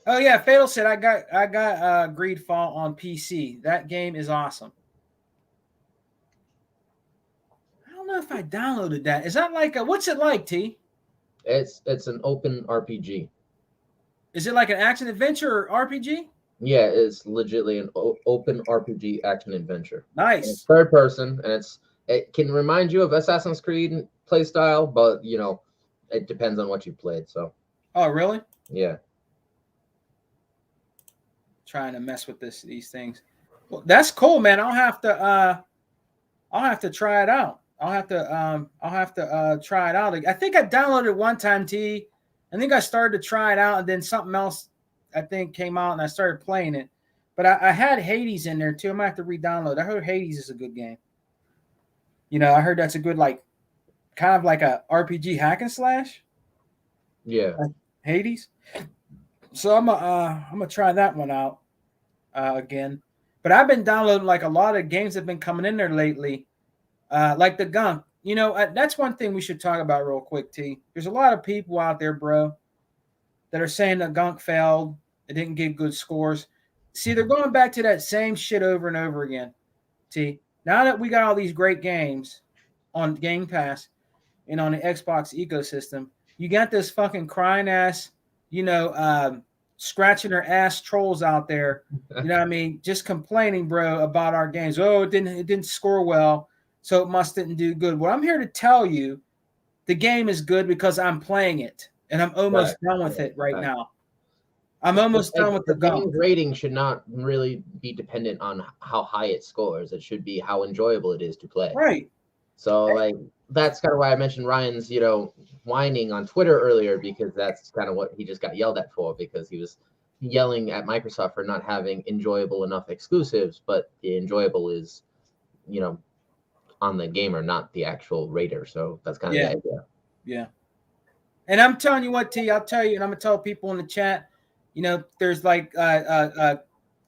Speaker 1: Oh yeah, Fatal said I got Greedfall on PC. That game is awesome. I don't know if I downloaded that. Is that like what's it like, T?
Speaker 2: It's an open RPG.
Speaker 1: Is it like an action adventure or RPG?
Speaker 2: Yeah, it's legitimately an open RPG action adventure.
Speaker 1: Nice.
Speaker 2: And it's third person, and it can remind you of Assassin's Creed play style, but it depends on what you played. So.
Speaker 1: Oh really?
Speaker 2: Yeah.
Speaker 1: Trying to mess with these things. Well, that's cool, man. I'll have to try it out. I'll have to try it out. I think I downloaded it one time, T. I think I started to try it out, and then something else I think came out, and I started playing it. But I had Hades in there too. I might have to re-download. I heard Hades is a good game. I heard that's a good kind of like a RPG hack and slash.
Speaker 2: Yeah.
Speaker 1: Hades. So I'm gonna try that one out again. But I've been downloading a lot of games that have been coming in there lately. Like the gunk. That's one thing we should talk about real quick, T. There's a lot of people out there, bro, that are saying the gunk failed. It didn't get good scores. See, they're going back to that same shit over and over again, T. Now that we got all these great games on Game Pass and on the Xbox ecosystem, you got this fucking crying ass, scratching their ass trolls out there. You know what I mean? Just complaining, bro, about our games. Oh, it didn't score well, so it must didn't do good. Well, I'm here to tell you the game is good because I'm playing it, and I'm almost done with it right now. I'm almost done with the
Speaker 2: game's rating should not really be dependent on how high it scores. It should be how enjoyable it is to play.
Speaker 1: Right.
Speaker 2: So that's kind of why I mentioned Ryan's, whining on Twitter earlier, because that's kind of what he just got yelled at for, because he was yelling at Microsoft for not having enjoyable enough exclusives, but the enjoyable is, on the gamer, not the actual rater. So that's kind of the idea.
Speaker 1: Yeah. And I'm telling you what, T, I'll tell you, and I'm gonna tell people in the chat, there's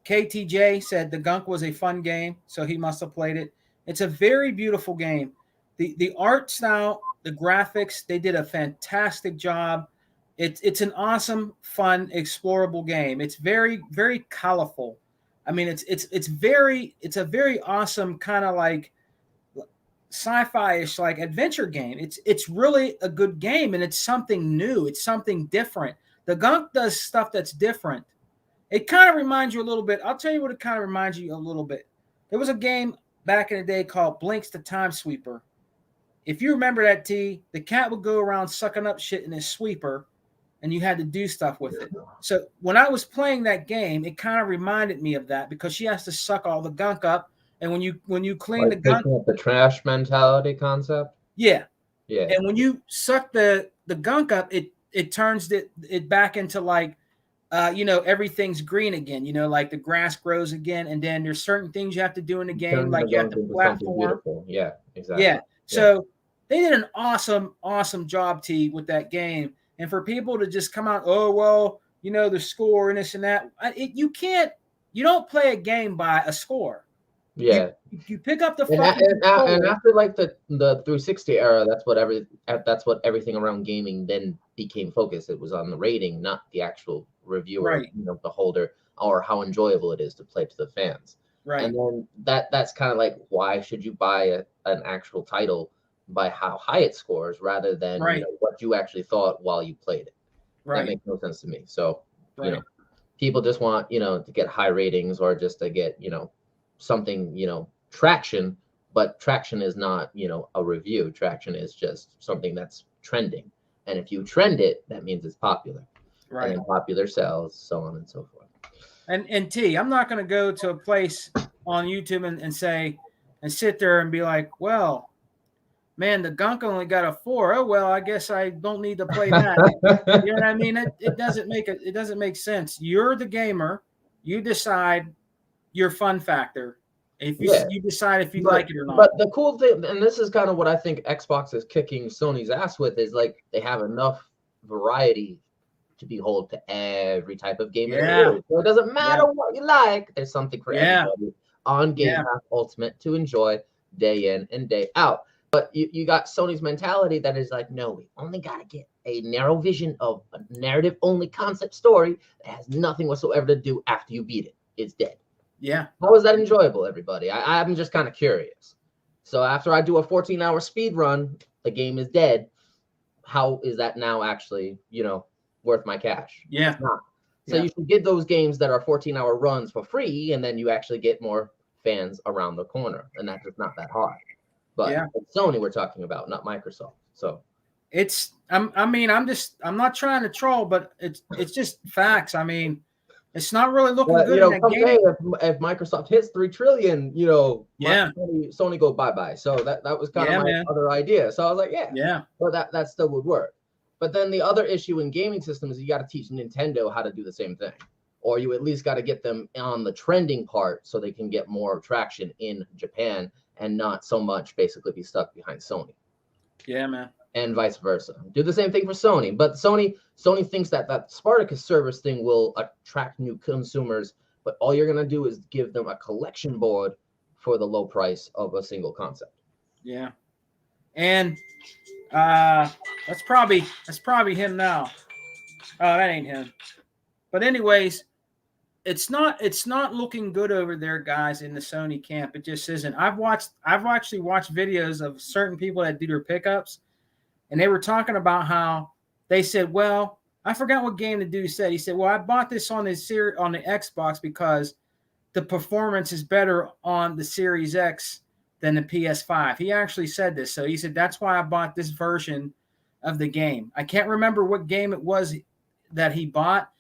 Speaker 1: KTJ said the gunk was a fun game, so he must have played it. It's a very beautiful game. The art style, the graphics, they did a fantastic job. It's an awesome, fun, explorable game. It's very, very colorful. I mean, it's a very awesome kind of sci-fi-ish adventure game. It's really a good game, and it's something new. It's something different. The gunk does stuff that's different. It kind of reminds you a little bit. I'll tell you what it kind of reminds you a little bit. There was a game back in the day called Blinks the Time Sweeper. If you remember that, T, the cat would go around sucking up shit in his sweeper, and you had to do stuff with it. So when I was playing that game, it kind of reminded me of that, because she has to suck all the gunk up, and when you clean the gunk,
Speaker 2: the trash mentality concept.
Speaker 1: Yeah.
Speaker 2: Yeah.
Speaker 1: And when you suck the gunk up, it turns it back into everything's green again. The grass grows again, and then there's certain things you have to do in the game, like you have to platform.
Speaker 2: Yeah, exactly.
Speaker 1: Yeah. So they did an awesome job, T, with that game. And for people to just come out, oh well, the score and this and that, you don't play a game by a score.
Speaker 2: Yeah.
Speaker 1: You pick up the
Speaker 2: and after the 360 era, that's what everything around gaming then became focused. It was on the rating, not the actual reviewer, the holder, or how enjoyable it is to play to the fans.
Speaker 1: Right.
Speaker 2: And then that's kind of why should you buy an actual title by how high it scores rather than what you actually thought while you played it. Right. That makes no sense to me. So People just want, to get high ratings or just to get, something, traction. But traction is not, a review. Traction is just something that's trending. And if you trend it, that means it's popular.
Speaker 1: Right.
Speaker 2: And then popular sells, so on and so forth.
Speaker 1: And T, I'm not going to go to a place on YouTube and say, and sit there and be like, well, man, the gunk only got a 4. Oh, well, I guess I don't need to play that. You know what I mean? It doesn't make sense. You're the gamer. You decide your fun factor. If you decide if you like it or not.
Speaker 2: But the cool thing, and this is kind of what I think Xbox is kicking Sony's ass with, is like they have enough variety to behold to every type of game.
Speaker 1: Yeah.
Speaker 2: So it doesn't matter what you like. There's something for everybody on Game Pass Ultimate to enjoy day in and day out. But you got Sony's mentality that is like, no, we only got to get a narrow vision of a narrative-only concept story that has nothing whatsoever to do after you beat it. It's dead.
Speaker 1: Yeah.
Speaker 2: How is that enjoyable, everybody? I'm just kind of curious. So after I do a 14-hour speed run, the game is dead. How is that now actually, worth my cash?
Speaker 1: Yeah.
Speaker 2: It's not. So you should get those games that are 14-hour runs for free, and then you actually get more fans around the corner, and that's just not that hard. But it's Sony we're talking about, not Microsoft. So
Speaker 1: I'm not trying to troll, but it's just facts. I mean, it's not really looking good in that game.
Speaker 2: If Microsoft hits 3 trillion, Sony go bye-bye. So that was kind of my other idea. So I was like, well, that still would work. But then the other issue in gaming systems is you got to teach Nintendo how to do the same thing. Or you at least got to get them on the trending part so they can get more traction in Japan and not so much basically be stuck behind Sony.
Speaker 1: Yeah, man.
Speaker 2: And vice versa. Do the same thing for Sony. But Sony thinks that Spartacus service thing will attract new consumers, but all you're going to do is give them a collection board for the low price of a single concept.
Speaker 1: Yeah. And that's probably him now. Oh, that ain't him. But anyways, it's not looking good over there, guys, in the Sony camp. It just isn't. I've actually watched videos of certain people that do their pickups, and they were talking about how they said, well, I forgot what game the dude said. He said, well, I bought this on the Xbox because the performance is better on the Series X than the PS5. He actually said this. So he said, that's why I bought this version of the game. I can't remember what game it was that he bought.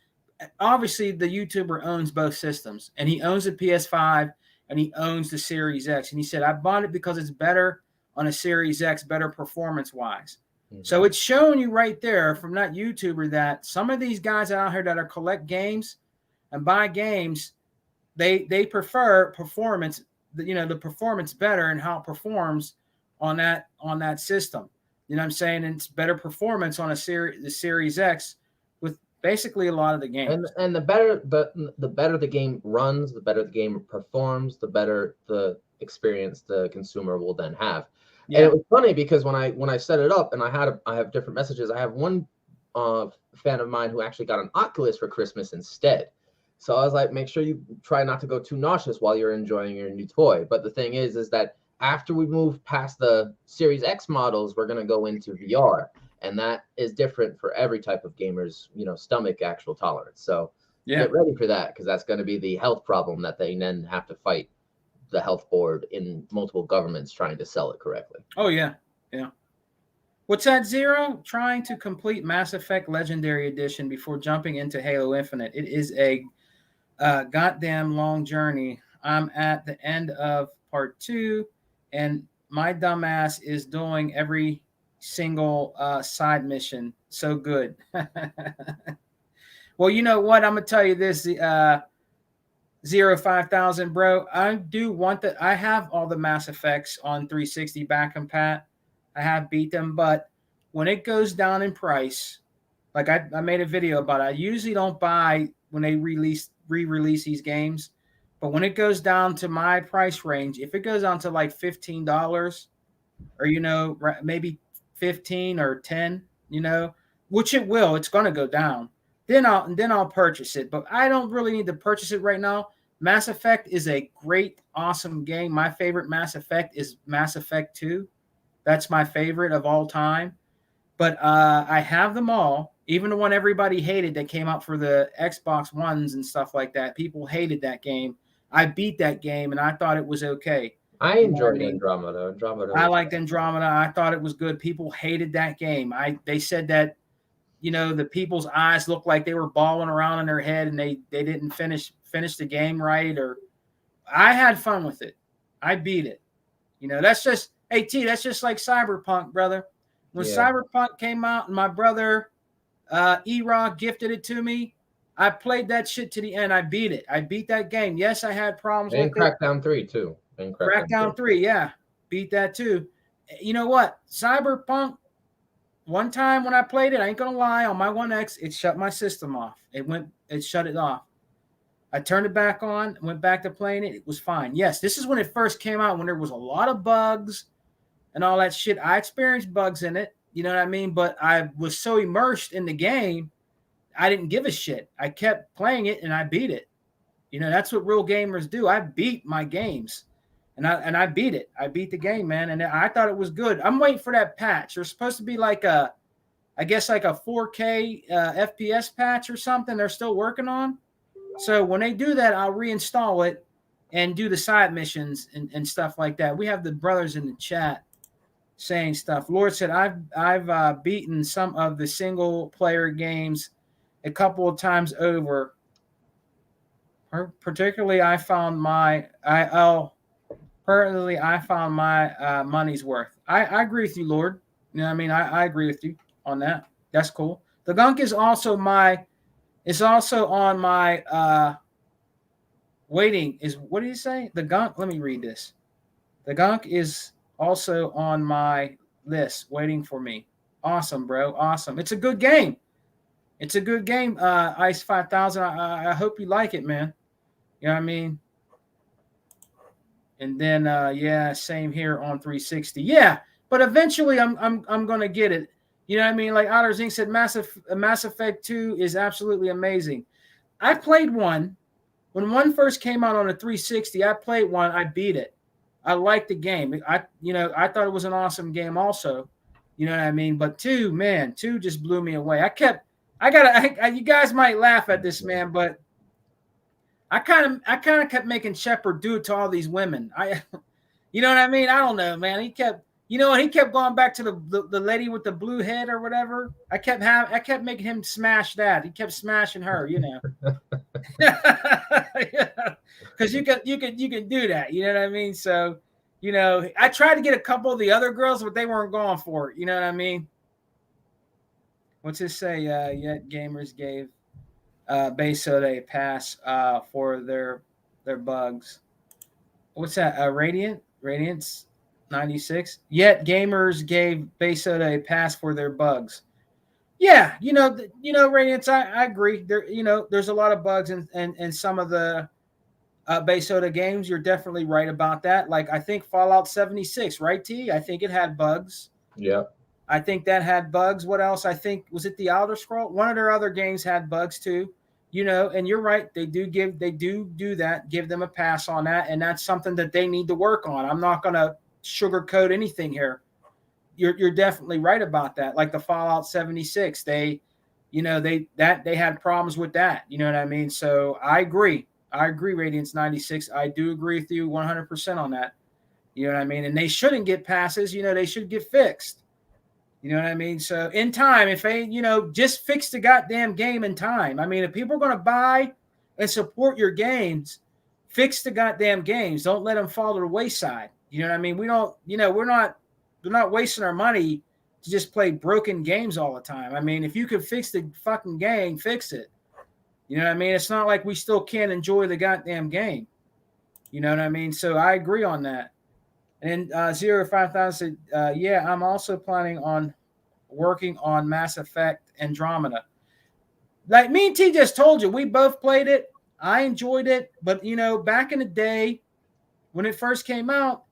Speaker 1: Obviously, the YouTuber owns both systems, and he owns the PS5 and he owns the Series X. And he said, I bought it because it's better on a Series X, better performance-wise. Mm-hmm. So it's showing you right there from that YouTuber that some of these guys out here that are collect games and buy games, they prefer performance, the performance better and how it performs on that system. You know what I'm saying? And it's better performance on the Series X with basically a lot of the games.
Speaker 2: And the better the game runs, the better the game performs, the better the experience the consumer will then have. Yeah. And it was funny because when I set it up and I have different messages. I have one fan of mine who actually got an Oculus for Christmas instead. So I was like, make sure you try not to go too nauseous while you're enjoying your new toy. But the thing is that after we move past the Series X models, we're going to go into VR. And that is different for every type of gamer's, stomach actual tolerance. So get ready for that, because that's going to be the health problem that they then have to fight the health board in multiple governments trying to sell it correctly.
Speaker 1: Oh, yeah. Yeah. What's that, Zero? Trying to complete Mass Effect Legendary Edition before jumping into Halo Infinite. It is a goddamn long journey. I'm at the end of part 2, and my dumbass is doing every single side mission. So good. Well, you know what? I'm gonna tell you this, 05000, bro. I do want that. I have all the Mass Effects on 360 back and pat. I have beat them, but when it goes down in price, like I made a video about it, I usually don't buy when they re-release these games. But when it goes down to my price range, if it goes down to like $15 or, maybe 15 or 10, which it will, it's going to go down. Then I'll purchase it. But I don't really need to purchase it right now. Mass Effect is a great, awesome game. My favorite Mass Effect is Mass Effect 2. That's my favorite of all time. But I have them all, even the one everybody hated that came out for the Xbox Ones and stuff like that. People hated that game. I beat that game, and I thought it was okay.
Speaker 2: I
Speaker 1: You know what I
Speaker 2: enjoyed
Speaker 1: mean?
Speaker 2: Andromeda. Andromeda
Speaker 1: I
Speaker 2: was
Speaker 1: liked Andromeda. I thought it was good. People hated that game. They said that, you know, the people's eyes looked like they were balling around in their head, and they didn't finish the game right. Or I had fun with it. I beat it. You know, that's just that's just like Cyberpunk, brother. When Cyberpunk came out, and my brother E-Rock gifted it to me, I played that shit to the end. I beat it. I beat that game. Yes, I had problems
Speaker 2: and
Speaker 1: with it.
Speaker 2: Crackdown 3 too. And
Speaker 1: Crackdown 3, yeah. Beat that too. You know what? Cyberpunk, one time when I played it, I ain't gonna lie, on my One X, it shut my system off. It shut it off. I turned it back on, went back to playing it. It was fine. Yes, this is when it first came out, when there was a lot of bugs and all that shit. I experienced bugs in it, you know what I mean? But I was so immersed in the game, I didn't give a shit. I kept playing it and I beat it. You know, that's what real gamers do. I beat my games. And I beat it. I beat the game, man. And I thought it was good. I'm waiting for that patch. There's supposed to be like a 4K FPS patch or something they're still working on. So when they do that, I'll reinstall it and do the side missions and stuff like that. We have the brothers in the chat saying stuff. Lord said, I've beaten some of the single player games a couple of times over. Particularly, I found my money's worth. I agree with you, Lord. You know what I mean? I agree with you on that. That's cool. The gunk is also on my waiting. What did you say? The gunk, let me read this. The gunk is also on my list waiting for me. Awesome, bro. Awesome. It's a good game. It's a good game, Ice 5000. I hope you like it, man. You know what I mean? And then same here on 360. Yeah, but eventually I'm gonna get it. You know what I mean? Like Otter Zink said, Mass Effect 2 is absolutely amazing. I played one when one first came out on a 360. I played one. I beat it. I liked the game. I thought it was an awesome game also. You know what I mean? But two just blew me away. You guys might laugh at this, man, but I kind of kept making Shepard do it to all these women. You know what I mean? I don't know, man. He kept going back to the lady with the blue head or whatever. I kept making him smash that. He kept smashing her, you know. Because you can do that. You know what I mean? So, you know, I tried to get a couple of the other girls, but they weren't going for it. You know what I mean? What's it say? Yet gamers gave Base Soda a pass for their bugs. What's that? Radiance 96. Yet gamers gave Base Soda a pass for their bugs. Yeah, Radiance. I agree. There's a lot of bugs in some of the Base Soda games. You're definitely right about that. Like I think Fallout 76, right? T. I think it had bugs.
Speaker 2: Yeah.
Speaker 1: I think that had bugs. What else? I think was it the Elder Scroll? One of their other games had bugs too. You know, and you're right. They do do that. Give them a pass on that, and that's something that they need to work on. I'm not going to sugarcoat anything here. You're definitely right about that. Like the Fallout 76, they had problems with that. You know what I mean? So I agree. Radiance 96. I do agree with you 100% on that. You know what I mean? And they shouldn't get passes. You know, they should get fixed. You know what I mean? So in time, if they, just fix the goddamn game in time. I mean, if people are going to buy and support your games, fix the goddamn games. Don't let them fall to the wayside. You know what I mean? We're not wasting our money to just play broken games all the time. I mean, if you could fix the fucking game, fix it. You know what I mean? It's not like we still can't enjoy the goddamn game. You know what I mean? So I agree on that. And 05000 said, yeah, I'm also planning on working on Mass Effect Andromeda. Like me and T just told you, we both played it. I enjoyed it. But, back in the day when it first came out,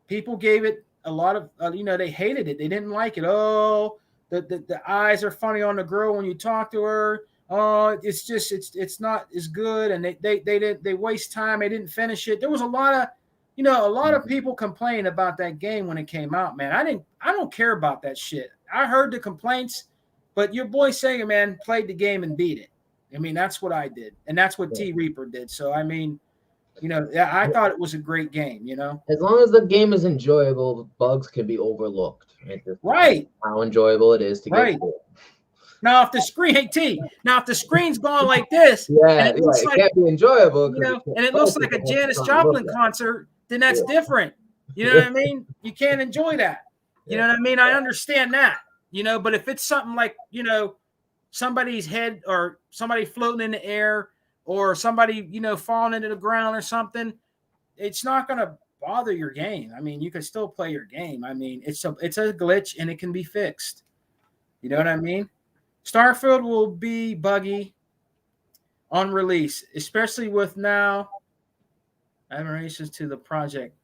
Speaker 1: people gave it a lot of, they hated it. They didn't like it. Oh, the eyes are funny on the girl when you talk to her. Oh, it's not as good. And they waste time. They didn't finish it. There was a lot of people complained about that game when it came out, man. I don't care about that shit. I heard the complaints, but your boy Sega Man played the game and beat it. I mean, that's what I did, and that's what T Reaper did. So I mean, I thought it was a great game.
Speaker 2: As long as the game is enjoyable, bugs can be overlooked.
Speaker 1: Right?
Speaker 2: How enjoyable it is to get through.
Speaker 1: Now, if the screen's going like this,
Speaker 2: yeah,
Speaker 1: and it looks like,
Speaker 2: it can't be enjoyable,
Speaker 1: and it looks like a Janis Joplin concert, then that's different. You know what I mean? You can't enjoy that. You know what I mean? I understand that. But if it's something like, somebody's head or somebody floating in the air or somebody, falling into the ground or something, it's not going to bother your game. I mean, you can still play your game. I mean, it's a glitch and it can be fixed. You know what I mean? Starfield will be buggy on release, especially with now admirations to the project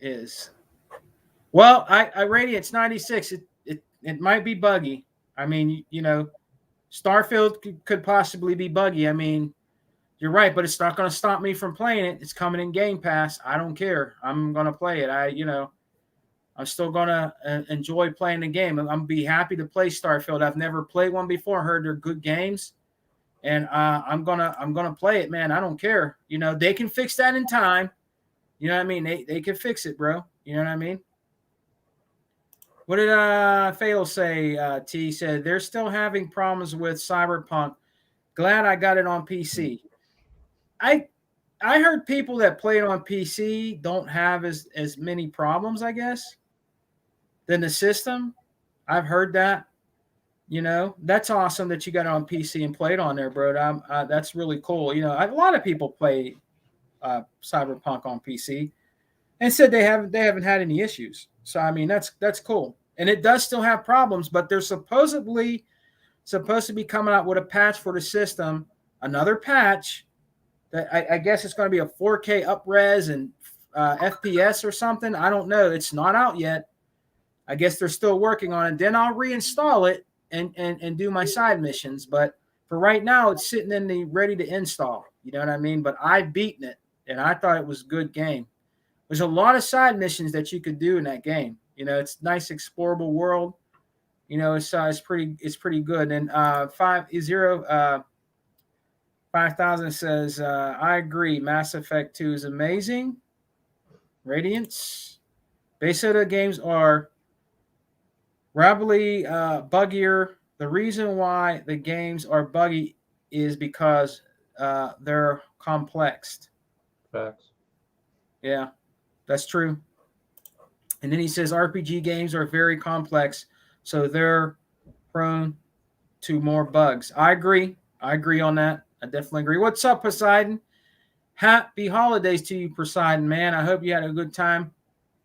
Speaker 1: is. Well, I rate it's 96. It might be buggy. I mean, Starfield could possibly be buggy. I mean, you're right, but it's not going to stop me from playing it. It's coming in Game Pass. I don't care. I'm going to play it. I'm still going to enjoy playing the game. I'm going to be happy to play Starfield. I've never played one before. Heard they're good games. And I'm going to play it, man. I don't care. They can fix that in time. You know what I mean? They can fix it, bro. You know what I mean? What did Fail say? T said they're still having problems with Cyberpunk. Glad I got it on PC. I heard people that play it on PC don't have as many problems, I guess, than the system. I've heard that. That's awesome that you got it on PC and played on there, bro. That's really cool. A lot of people play Cyberpunk on PC and said they haven't had any issues. So I mean, that's cool. And it does still have problems, but they're supposedly supposed to be coming out with a patch for the system, another patch that I guess it's going to be a 4K upres and FPS or something. I don't know. It's not out yet. I guess they're still working on it. Then I'll reinstall it and do my side missions. But for right now, it's sitting in the ready to install. You know what I mean? But I've beaten it, and I thought it was a good game. There's a lot of side missions that you could do in that game. It's a nice explorable world. It's pretty good. And 5000 says, I agree. Mass Effect 2 is amazing. Radiance. Beta games are rapidly buggier. The reason why the games are buggy is because they're complex.
Speaker 2: Facts.
Speaker 1: Yeah, that's true. And then he says RPG games are very complex, so they're prone to more bugs. I agree on that. I definitely agree. What's up, Poseidon? Happy holidays to you, Poseidon, man. I hope you had a good time,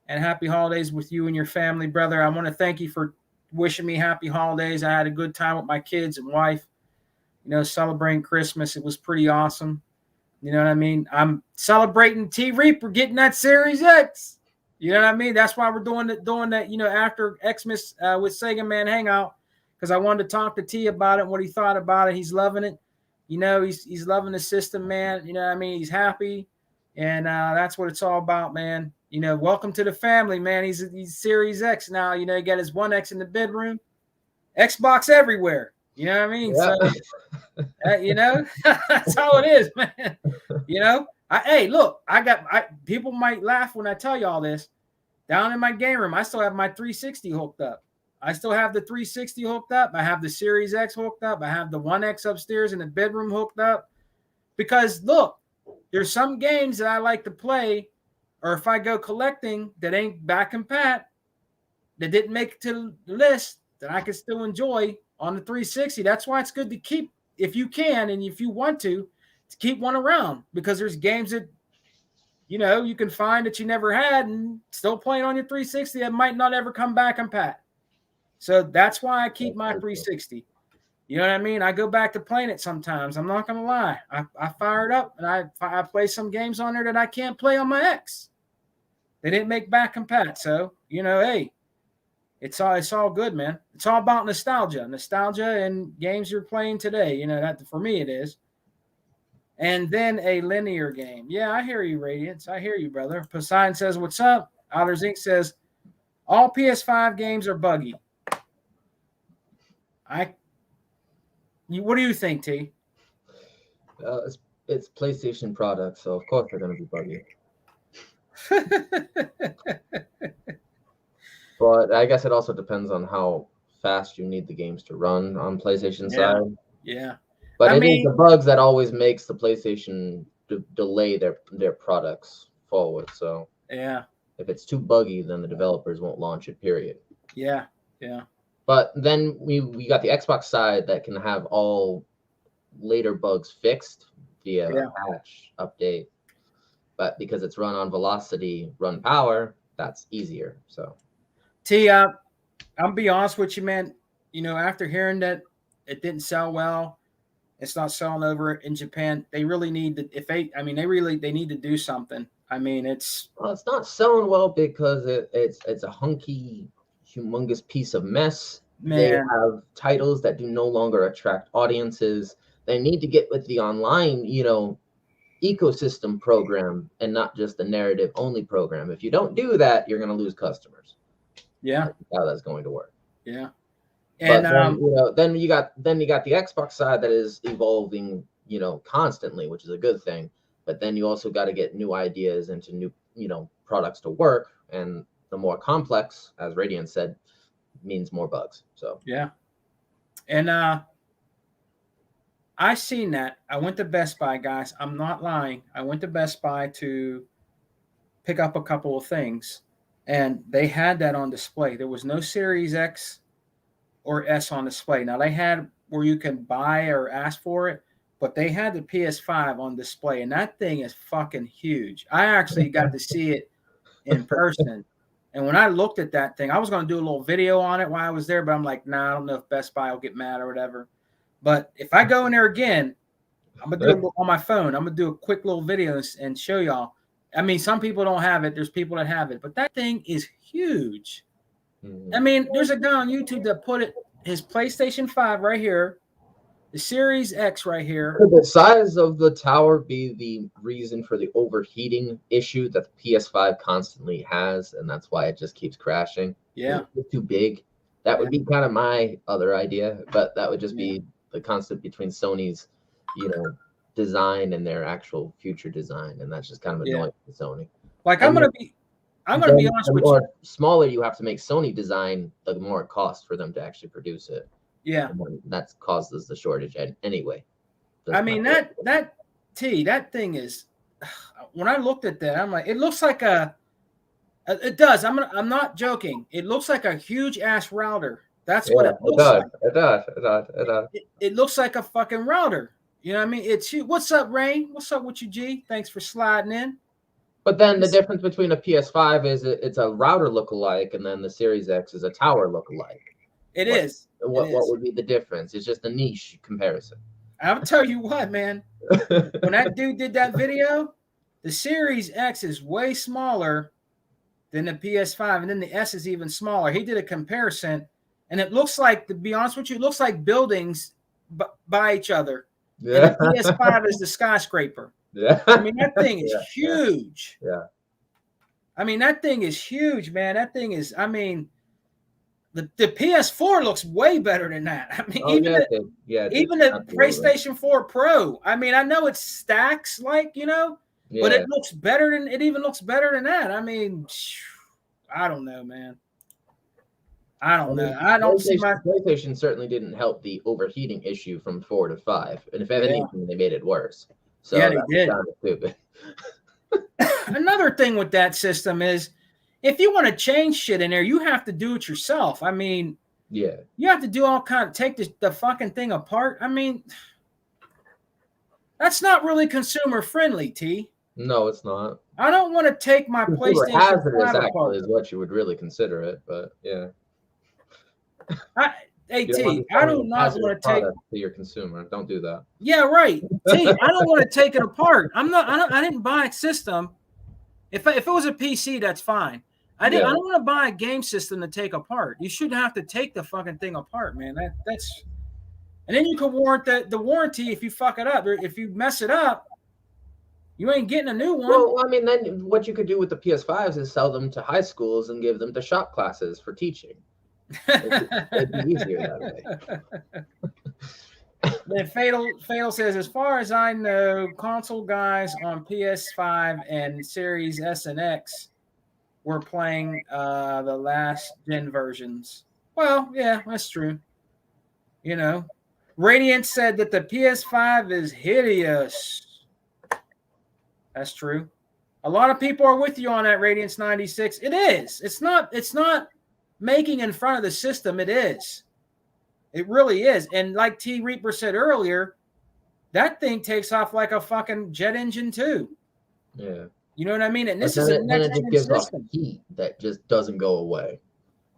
Speaker 1: and happy holidays with you and your family, brother. I want to thank you for wishing me happy holidays. I had a good time with my kids and wife, celebrating Christmas. It was pretty awesome. You know what I mean? I'm celebrating T Reaper getting that Series X. You know what I mean? That's why we're doing that, after Xmas with Sega Man Hangout, because I wanted to talk to T about it, what he thought about it. He's loving it. He's loving the system, man. You know what I mean? He's happy. And that's what it's all about, man. Welcome to the family, man. He's Series X now. He got his 1X in the bedroom. Xbox everywhere. You know what I mean? Yeah. So, that's how it is, man. Hey, look, people might laugh when I tell you all this. Down in my game room, I still have my 360 hooked up. I still have the 360 hooked up. I have the Series X hooked up. I have the 1X upstairs in the bedroom hooked up. Because, look, there's some games that I like to play, or if I go collecting that ain't back and pat, that didn't make it to the list, that I can still enjoy on the 360. That's why it's good to keep, if you can and if you want to keep one around, because there's games that you can find that you never had and still playing on your 360 that might not ever come back and pat. So that's why I keep my 360. You know what I mean? I go back to playing it sometimes. I'm not going to lie. I fire it up and I play some games on there that I can't play on my X. They didn't make back and pat. So, hey, it's all good, man. It's all about nostalgia and games you're playing today. That for me it is. And then a linear game. Yeah, I hear you, Radiance. I hear you, brother. Poseidon says, what's up? Outers Inc. says, all PS5 games are buggy. What do you think, T?
Speaker 2: It's PlayStation products, so of course they're going to be buggy. But I guess it also depends on how fast you need the games to run on PlayStation side.
Speaker 1: Yeah.
Speaker 2: But it is the bugs that always makes the PlayStation delay their products forward. So
Speaker 1: yeah,
Speaker 2: if it's too buggy, then the developers won't launch it, period.
Speaker 1: Yeah.
Speaker 2: But then we got the Xbox side that can have all later bugs fixed via a patch update. But because it's run on velocity, run power, that's easier. So
Speaker 1: T, I'll be honest with you, man. You know, after hearing that it didn't sell well, it's not selling over in Japan. They really need to. They need to do something. I mean, it's
Speaker 2: not selling well because it's a hunky, humongous piece of mess.
Speaker 1: Man.
Speaker 2: They have titles that do no longer attract audiences. They need to get with the online, ecosystem program and not just the narrative only program. If you don't do that, you're going to lose customers.
Speaker 1: Yeah,
Speaker 2: that's how that's going to work.
Speaker 1: Yeah,
Speaker 2: and then you got the Xbox side that is evolving, constantly, which is a good thing. But then you also got to get new ideas into new, products to work, and the more complex, as Radiant said, means more bugs. So
Speaker 1: yeah, and I seen that. I went to Best Buy, guys. I'm not lying. I went to Best Buy to pick up a couple of things, and they had that on display. There was no Series X or S on display. Now they had where you can buy or ask for it, but they had the PS5 on display, and that thing is fucking huge. I actually got to see it in person. And when I looked at that thing, I was going to do a little video on it while I was there, but I'm like, nah, I don't know if Best Buy will get mad or whatever. But if I go in there again, I'm going to do it on my phone. I'm going to do a quick little video and show y'all. I mean, some people don't have it. There's people that have it, but that thing is huge. Mm-hmm. I mean, there's a guy on YouTube that put his PlayStation 5 right here, the Series X right here.
Speaker 2: Could the size of the tower be the reason for the overheating issue that the PS5 constantly has, and that's why it just keeps crashing?
Speaker 1: Yeah.
Speaker 2: It's too big. That would be kind of my other idea, but that would just be the conflict between Sony's, design and their actual future design, and that's just kind of annoying to Sony.
Speaker 1: Like I'm gonna be honest with you.
Speaker 2: The more smaller you have to make Sony design, the more it costs for them to actually produce it.
Speaker 1: Yeah,
Speaker 2: that causes the shortage anyway.
Speaker 1: I mean that thing is. When I looked at that, I'm like, it looks like it does. I'm not joking. It looks like a huge ass router. That's what it looks like.
Speaker 2: It does.
Speaker 1: It looks like a fucking router. You know what I mean? It's you. What's up, Rain? What's up with you, G? Thanks for sliding in.
Speaker 2: But then the difference between a PS5 is it's a router lookalike, and then the Series X is a tower lookalike. What would be the difference? It's just a niche comparison.
Speaker 1: I'll tell you what, man. When that dude did that video, the Series X is way smaller than the PS5, and then the S is even smaller. He did a comparison, and it looks like, to be honest with you, it looks like buildings by each other. Yeah. And the PS5 is the skyscraper.
Speaker 2: Yeah.
Speaker 1: I mean, that thing is huge.
Speaker 2: Yeah.
Speaker 1: I mean, that thing is huge, man. That thing is, I mean, the PS4 looks way better than that. I mean, even the PlayStation 4 Pro. I mean, I know it stacks but it looks better than it even looks better than that. I mean, I don't know, man. I don't know. I don't see
Speaker 2: PlayStation certainly didn't help the overheating issue from 4 to 5, and if anything, they made it worse. So
Speaker 1: yeah, they did.
Speaker 2: Kind of stupid.
Speaker 1: Another thing with that system is, if you want to change shit in there, you have to do it yourself. I mean, you have to do all kind of take the fucking thing apart. I mean, that's not really consumer friendly, T.
Speaker 2: No, it's not.
Speaker 1: I don't want to take my PlayStation 5 apart.
Speaker 2: Is what you would really consider it, but yeah.
Speaker 1: Hey, T, I do not want to take
Speaker 2: to your consumer. Don't do that.
Speaker 1: Yeah, right. T, I don't want to take it apart. I didn't buy a system. If it was a PC, that's fine. I don't want to buy a game system to take apart. You shouldn't have to take the fucking thing apart, man. That's and then you can warrant the warranty if you fuck it up. Or if you mess it up, you ain't getting a new one.
Speaker 2: Well, I mean, then what you could do with the PS5s is sell them to high schools and give them to shop classes for teaching. It'd be easier that way.
Speaker 1: Then Fatal says, as far as I know, console guys on PS5 and Series S and X were playing the last gen versions. Well, yeah, that's true. You know, Radiant said that the PS5 is hideous. That's true. A lot of people are with you on that, Radiance 96. It is. It's not making in front of the system. It is. It really is. And like T Reaper said earlier, that thing takes off like a fucking jet engine too.
Speaker 2: Yeah.
Speaker 1: You know what I mean? And this
Speaker 2: is
Speaker 1: a next
Speaker 2: gen gives system. Off heat that just doesn't go away.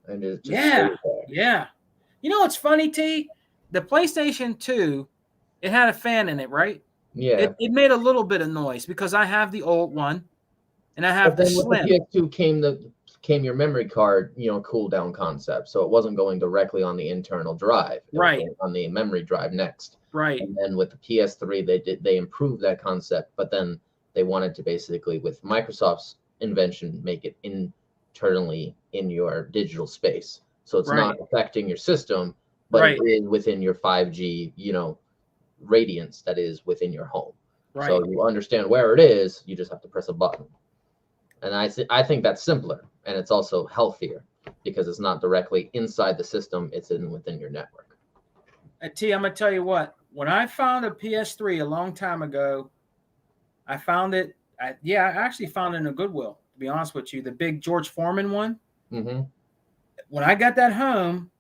Speaker 2: And it just stays there.
Speaker 1: Yeah. You know what's funny, T? The PlayStation 2, it had a fan in it, right?
Speaker 2: Yeah.
Speaker 1: It made a little bit of noise because I have the old one and I have the slim.
Speaker 2: With the PS2 came your memory card, cool down concept. So it wasn't going directly on the internal drive. It was going on the memory drive next.
Speaker 1: Right.
Speaker 2: And then with the PS3, they improved that concept, but then they wanted to basically, with Microsoft's invention, make it internally in your digital space. So it's not affecting your system, but it is within your 5G, radiance that is within your home. Right. So you understand where it is, you just have to press a button. And I think that's simpler, and it's also healthier because it's not directly inside the system, it's within your network.
Speaker 1: T, I'm going to tell you what. When I found a PS3 a long time ago, I found it. I actually found it in a Goodwill, to be honest with you. The big George Foreman one.
Speaker 2: Mm-hmm.
Speaker 1: When I got that home,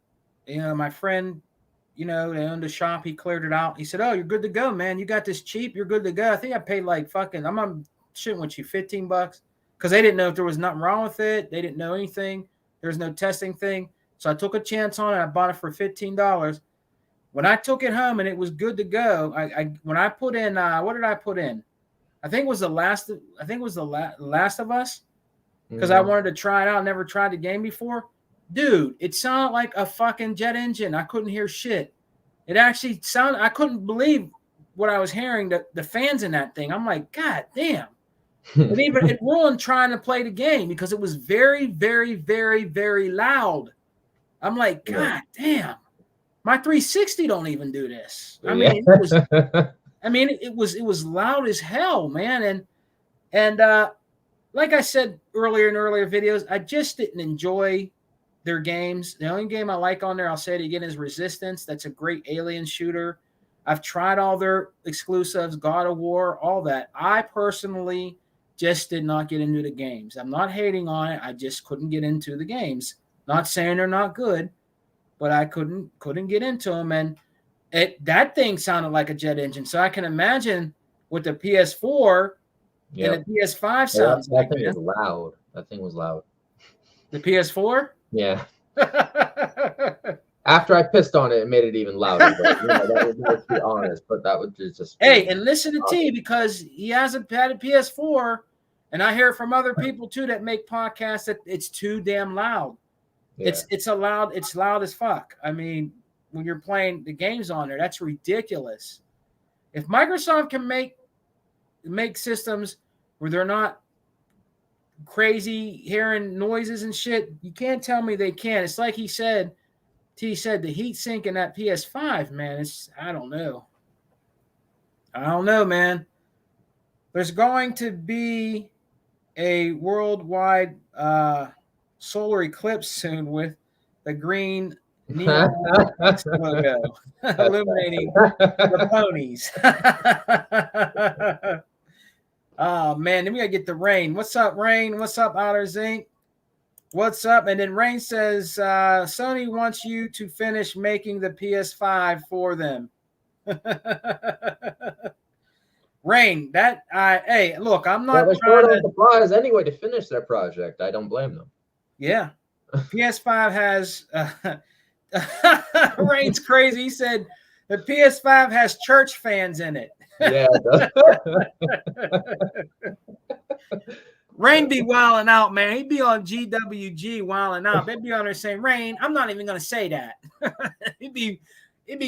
Speaker 1: my friend, they owned a shop. He cleared it out. He said, "Oh, you're good to go, man. You got this cheap. You're good to go." I think I paid like fucking, I'm shooting with you, $15 because they didn't know if there was nothing wrong with it. They didn't know anything. There was no testing thing. So I took a chance on it. I bought it for $15. When I took it home and it was good to go, when I put in, what did I put in? I think it was the Last of Us, because I wanted to try it out. Never tried the game before. Dude, it sounded like a fucking jet engine. I couldn't hear shit. It actually sounded, I couldn't believe what I was hearing, the fans in that thing. I'm like, God damn. And even it ruined trying to play the game because it was very, very, very, very loud. I'm like, God damn. My 360 don't even do this. I mean, it was loud as hell, man. And like I said earlier in earlier videos, I just didn't enjoy their games. The only game I like on there, I'll say it again, is Resistance. That's a great alien shooter. I've tried all their exclusives, God of War, all that. I personally just did not get into the games. I'm not hating on it. I just couldn't get into the games. Not saying they're not good, but I couldn't get into them. And that thing sounded like a jet engine. So I can imagine with the PS4 and the PS5 sounds
Speaker 2: that thing was loud. That thing was loud.
Speaker 1: The PS4?
Speaker 2: Yeah. After I pissed on it, it made it even louder. But, that was more to be honest. But that was just.
Speaker 1: Hey, and listen to T, because he hasn't had a PS4, and I hear from other people too that make podcasts that it's too damn loud. Yeah. It's loud as fuck. I mean, when you're playing the games on there, that's ridiculous. If Microsoft can make systems where they're not crazy hearing noises and shit, you can't tell me they can. It's like T said, the heat sink in that PS5, man. I don't know, man. There's going to be a worldwide solar eclipse soon with the green neon logo illuminating the ponies. Oh man, then we gotta get the Rain. What's up, Rain? What's up, Outer Zinc? What's up? And then Rain says Sony wants you to finish making the PS5 for them. Rain, hey, look, I'm not
Speaker 2: trying to supplies anyway to finish their project. I don't blame them.
Speaker 1: Yeah. PS5 has Rain's crazy. He said the PS5 has church fans in it.
Speaker 2: Yeah.
Speaker 1: Rain be wilding out, man. He'd be on GWG wilding out. They'd be on there saying, Rain, I'm not even gonna say that. he'd be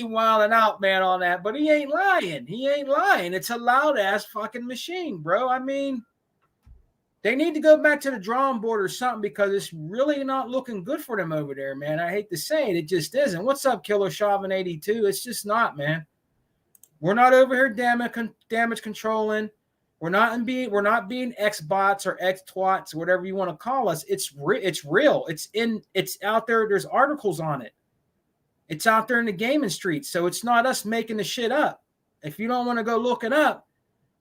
Speaker 1: wilding out, man, on that. But he ain't lying. It's a loud ass fucking machine, bro. I mean, They need to go back to the drawing board or something because it's really not looking good for them over there, man. I hate to say it. It just isn't. What's up, Killer Chauvin 82? It's just not, man. We're not over here damage controlling. We're not being X-bots or X-twats, whatever you want to call us. It's real. It's out there. There's articles on it. It's out there in the gaming streets. So it's not us making the shit up. If you don't want to go look it up,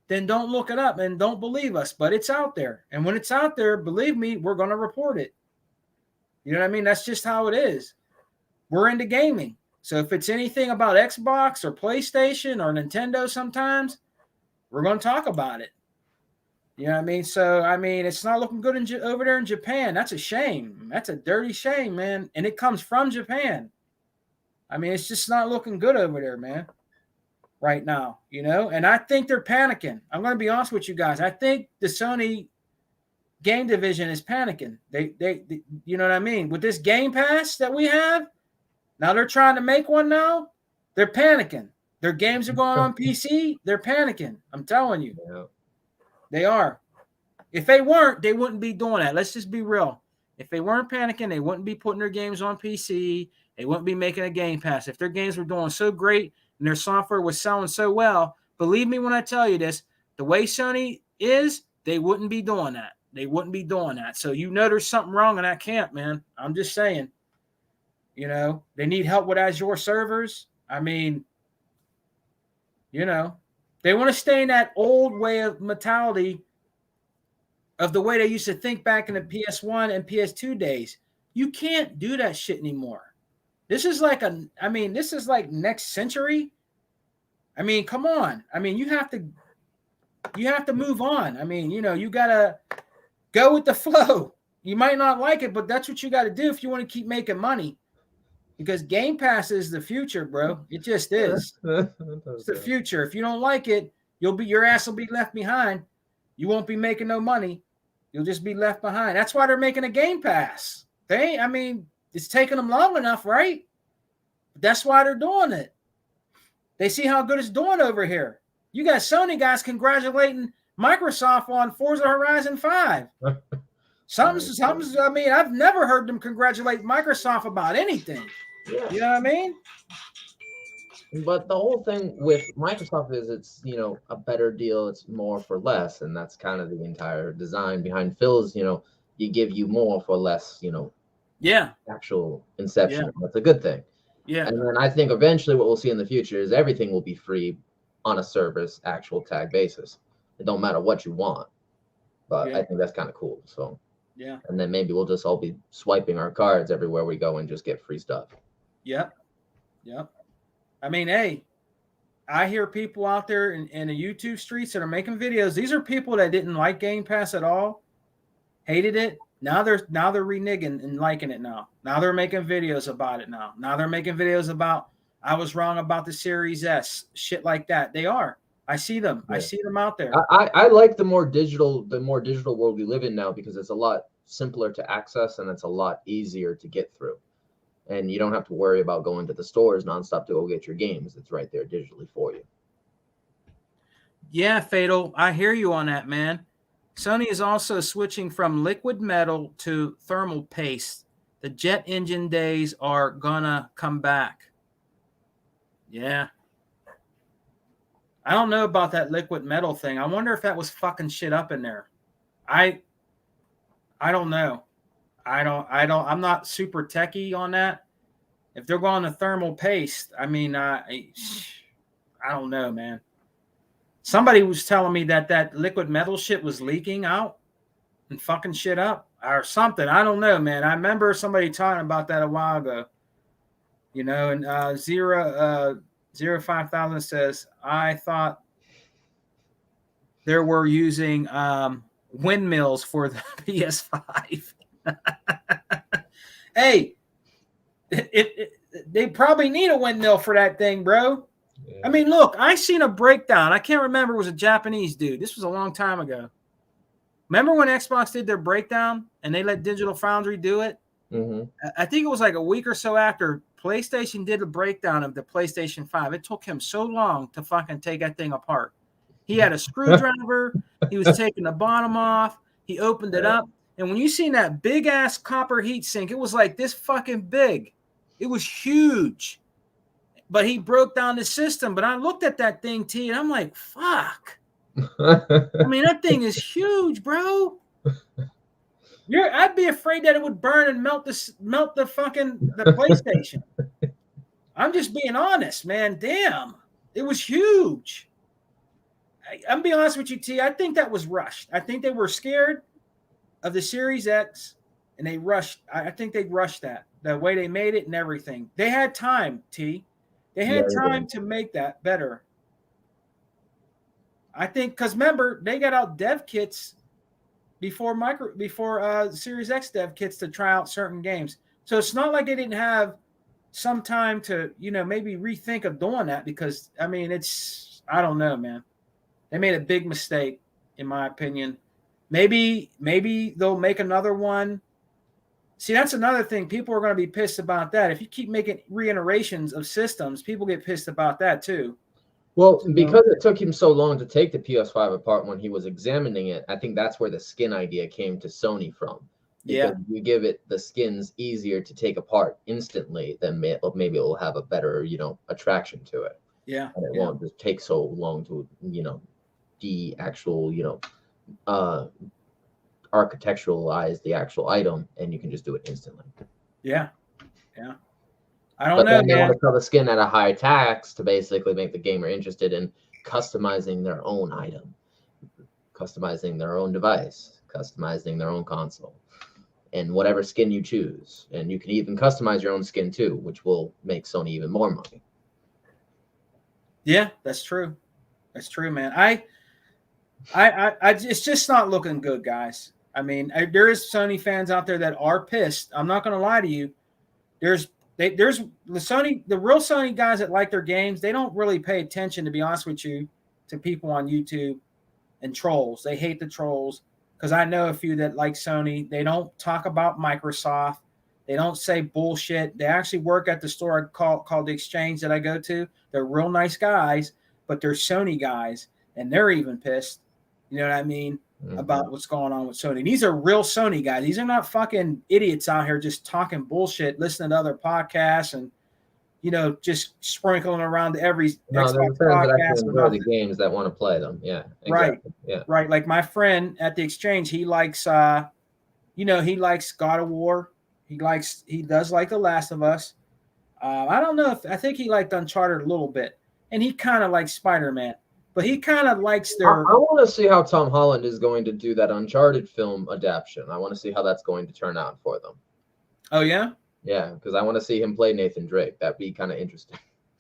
Speaker 1: then don't look it up and don't believe us. But it's out there. And when it's out there, believe me, we're going to report it. You know what I mean? That's just how it is. We're into gaming. So if it's anything about Xbox or PlayStation or Nintendo sometimes, we're going to talk about it. You know what I mean? So, I mean, it's not looking good over there in Japan. That's a shame. That's a dirty shame, man. And it comes from Japan. I mean, it's just not looking good over there, man, right now, you know? And I think they're panicking. I'm going to be honest with you guys. I think the Sony game division is panicking. They you know what I mean? With this Game Pass that we have, now they're trying to make one now. They're panicking. Their games are going on PC. They're panicking. I'm telling you.
Speaker 2: Yeah.
Speaker 1: They are. If they weren't, they wouldn't be doing that. Let's just be real. If they weren't panicking, they wouldn't be putting their games on PC. They wouldn't be making a Game Pass. If their games were doing so great and their software was selling so well, believe me when I tell you this, the way Sony is, they wouldn't be doing that. They wouldn't be doing that. So you know there's something wrong in that camp, man. I'm just saying. You know, they need help with Azure servers. I mean, you know, they want to stay in that old way of mentality of the way they used to think back in the PS1 and PS2 days. You can't do that shit anymore. This is like this is like next century. I mean, come on. I mean, you have to move on. I mean, you know, you got to go with the flow. You might not like it, but that's what you got to do if you want to keep making money. Because Game Pass is the future, bro. It just is. It's the future. If you don't like it, your ass will be left behind. You won't be making no money. You'll just be left behind. That's why they're making a Game Pass. It's taking them long enough, right? That's why they're doing it. They see how good it's doing over here. You got Sony guys congratulating Microsoft on Forza Horizon 5. Something's, I mean, I've never heard them congratulate Microsoft about anything.
Speaker 2: Yeah.
Speaker 1: You know what I mean?
Speaker 2: But the whole thing with Microsoft is it's, you know, a better deal. It's more for less. And that's kind of the entire design behind Phil's, you know, you give you more for less, you know, actual inception. Yeah. That's a good thing.
Speaker 1: Yeah.
Speaker 2: And then I think eventually what we'll see in the future is everything will be free on a service actual tag basis. It don't matter what you want. But I think that's kind of cool. So
Speaker 1: yeah.
Speaker 2: And then maybe we'll just all be swiping our cards everywhere we go and just get free stuff.
Speaker 1: Yep. I mean, hey, I hear people out there in the YouTube streets that are making videos. These are people that didn't like Game Pass at all, hated it. Now they're reneging and liking it now. Now they're making videos about it now. Now they're making videos about I was wrong about the Series S, shit like that. They are. I see them. Yeah. I see them out there.
Speaker 2: I like the more digital world we live in now because it's a lot simpler to access and it's a lot easier to get through. And you don't have to worry about going to the stores nonstop to go get your games. It's right there digitally for you.
Speaker 1: Yeah, Fatal. I hear you on that, man. Sony is also switching from liquid metal to thermal paste. The jet engine days are gonna come back. Yeah. I don't know about that liquid metal thing. I wonder if that was fucking shit up in there. I don't know. I'm not super techie on that. If they're going to thermal paste, I mean, I don't know, man. Somebody was telling me that liquid metal shit was leaking out and fucking shit up or something. I don't know, man. I remember somebody talking about that a while ago. You know, and 05000 says, I thought they were using windmills for the PS5. Hey, they probably need a windmill for that thing, bro. Yeah. I mean, look, I seen a breakdown. I can't remember. It was a Japanese dude. This was a long time ago. Remember when Xbox did their breakdown and they let Digital Foundry do it?
Speaker 2: Mm-hmm.
Speaker 1: I think it was like a week or so after PlayStation did a breakdown of the PlayStation 5. It took him so long to fucking take that thing apart. He had a screwdriver. He was taking the bottom off. He opened it up, and when you seen that big ass copper heatsink, it was like this fucking big. It was huge. But he broke down the system. But I looked at that thing, T, and I'm like, fuck. I mean, that thing is huge, bro. I'd be afraid that it would burn and melt the PlayStation. I'm just being honest, man. Damn, it was huge. I'm being honest with you, T. I think that was rushed. I think they were scared of the Series X, and they rushed. I think they rushed that the way they made it and everything. They had time, T. They had time to make that better. I think because remember they got out dev kits before Series X dev kits to try out certain games. So it's not like they didn't have some time to maybe rethink of doing that, because I mean I don't know, man. They made a big mistake in my opinion. Maybe they'll make another one. See, that's another thing. People are going to be pissed about that. If you keep making reiterations of systems, people get pissed about that too.
Speaker 2: Well, because it took him so long to take the PS5 apart when he was examining it, I think that's where the skin idea came to Sony from. Because you give it the skins easier to take apart instantly, then maybe it will have a better, attraction to it.
Speaker 1: Yeah.
Speaker 2: And it won't just take so long to, the actual, architecturalize the actual item, and you can just do it instantly.
Speaker 1: Yeah. I don't know, man.
Speaker 2: They want to sell the skin at a higher tax to basically make the gamer interested in customizing their own item, customizing their own device, customizing their own console, and whatever skin you choose. And you can even customize your own skin too, which will make Sony even more money.
Speaker 1: Yeah, that's true. That's true, man. I it's just not looking good, guys. I mean, there is Sony fans out there that are pissed. I'm not going to lie to you. There's the real Sony guys that like their games. They don't really pay attention, to be honest with you, to people on YouTube and trolls. They hate the trolls, because I know a few that like Sony. They don't talk about Microsoft. They don't say bullshit. They actually work at the store called the Exchange that I go to. They're real nice guys, but they're Sony guys, and they're even pissed. You know what I mean? About what's going on with Sony. These are real Sony guys. These are not fucking idiots out here just talking bullshit, listening to other podcasts, and just sprinkling around every Xbox podcast.
Speaker 2: That actually enjoy the games that want to play them. Yeah, exactly.
Speaker 1: Right.
Speaker 2: Yeah,
Speaker 1: right. Like my friend at the Exchange, he likes, he likes God of War. He does like The Last of Us. I don't know I think he liked Uncharted a little bit, and he kind of likes Spider-Man. But he kind of likes
Speaker 2: I want to see how Tom Holland is going to do that Uncharted film adaptation. I want to see how that's going to turn out for them.
Speaker 1: Oh, yeah?
Speaker 2: Yeah, because I want to see him play Nathan Drake. That'd be kind of interesting.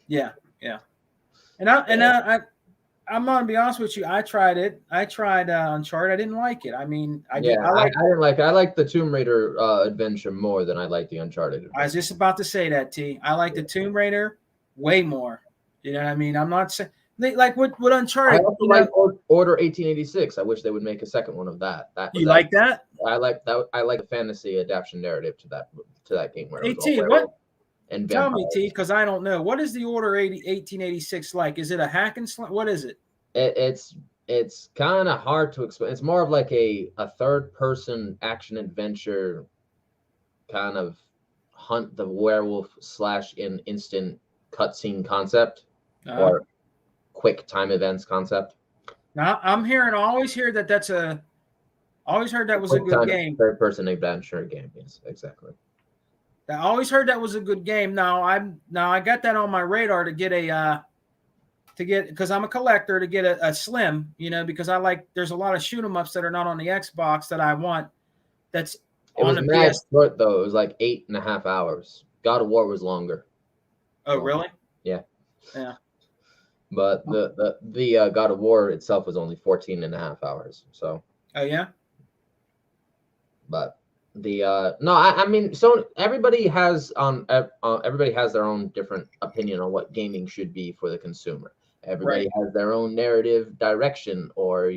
Speaker 1: Yeah. And I'm going to be honest with you. I tried it. I tried Uncharted. I didn't like it. I mean, I didn't like it. I like the Tomb Raider adventure more than I like the Uncharted adventure. I was just about to say that, T. I like the Tomb Raider way more. You know what I mean? I'm not saying... Like what Uncharted.
Speaker 2: I also like Order 1886. I wish they would make a second one of that.
Speaker 1: You like that?
Speaker 2: I like that. I like the fantasy adaptation narrative to that game. Where
Speaker 1: what? And tell me, T, because I don't know. What is the Order 1886 like? Is it a hack and slash? What is it?
Speaker 2: It's kind of hard to explain. It's more of like a third person action adventure kind of hunt the werewolf / in instant cutscene concept or quick time events concept.
Speaker 1: Now I'm hearing. I always hear that always heard that was a good game.
Speaker 2: Third person adventure game. Yes, exactly.
Speaker 1: I always heard that was a good game. Now I got that on my radar to get because I'm a collector, to get a Slim. Because there's a lot of shoot 'em ups that are not on the Xbox that I want. It was mad
Speaker 2: short though. It was like 8.5 hours. God of War was longer.
Speaker 1: Oh, really?
Speaker 2: Yeah.
Speaker 1: Yeah.
Speaker 2: But the God of War itself was only 14.5 hours. So.
Speaker 1: Oh yeah.
Speaker 2: But I mean, so everybody has their own different opinion on what gaming should be for the consumer. Everybody has their own narrative direction or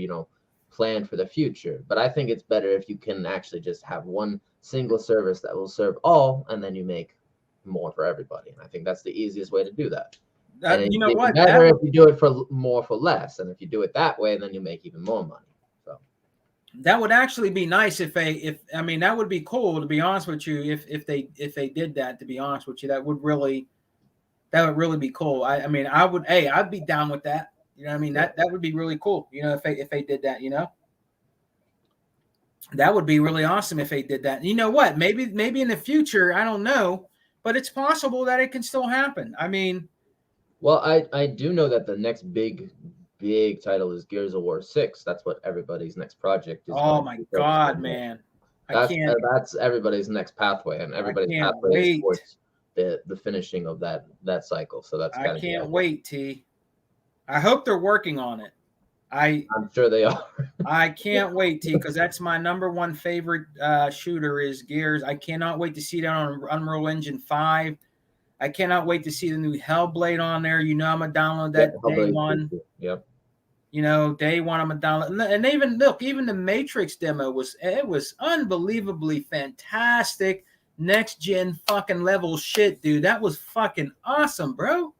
Speaker 2: plan for the future. But I think it's better if you can actually just have one single service that will serve all, and then you make more for everybody. And I think that's the easiest way to do that.
Speaker 1: You know what?
Speaker 2: Better if you do it for more for less, and if you do it that way, then you make even more money. So,
Speaker 1: That would actually be nice if I mean, that would be cool, to be honest with you, if they did that, to be honest with you. That would really be cool. I mean, I'd be down with that. You know what I mean? That would be really cool, if they did that, That would be really awesome if they did that. You know what? Maybe in the future, I don't know, but it's possible that it can still happen. I mean,
Speaker 2: well, I do know that the next big title is Gears of War 6. That's what everybody's next project is
Speaker 1: oh
Speaker 2: going
Speaker 1: my
Speaker 2: to be focused
Speaker 1: God,
Speaker 2: on.
Speaker 1: man.
Speaker 2: That's everybody's next pathway, and everybody's pathway is towards the finishing of that cycle. So that's
Speaker 1: I can't wait, T. I hope they're working on it.
Speaker 2: I'm sure they are.
Speaker 1: I can't wait, T, because that's my number one favorite shooter is Gears. I cannot wait to see that on Unreal Engine 5. I cannot wait to see the new Hellblade on there. I'm gonna download that day one.
Speaker 2: Yep.
Speaker 1: Day one I'm gonna download. And even the Matrix demo was unbelievably fantastic. Next gen fucking level shit, dude. That was fucking awesome, bro.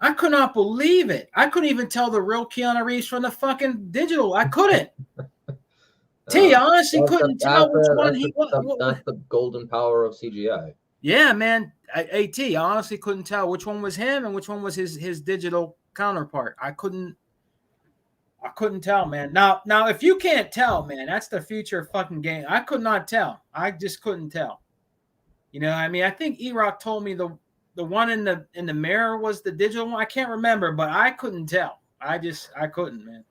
Speaker 1: I could not believe it. I couldn't even tell the real Keanu Reeves from the fucking digital. I couldn't. I honestly couldn't tell which one he was.
Speaker 2: That's the golden power of CGI.
Speaker 1: Yeah, man. I honestly couldn't tell which one was him and which one was his digital counterpart. I couldn't tell, man. Now, if you can't tell, man, that's the future of fucking game. I could not tell. I just couldn't tell. I mean, I think E-Rock told me the one in the mirror was the digital one. I can't remember, but I couldn't tell. I couldn't, man.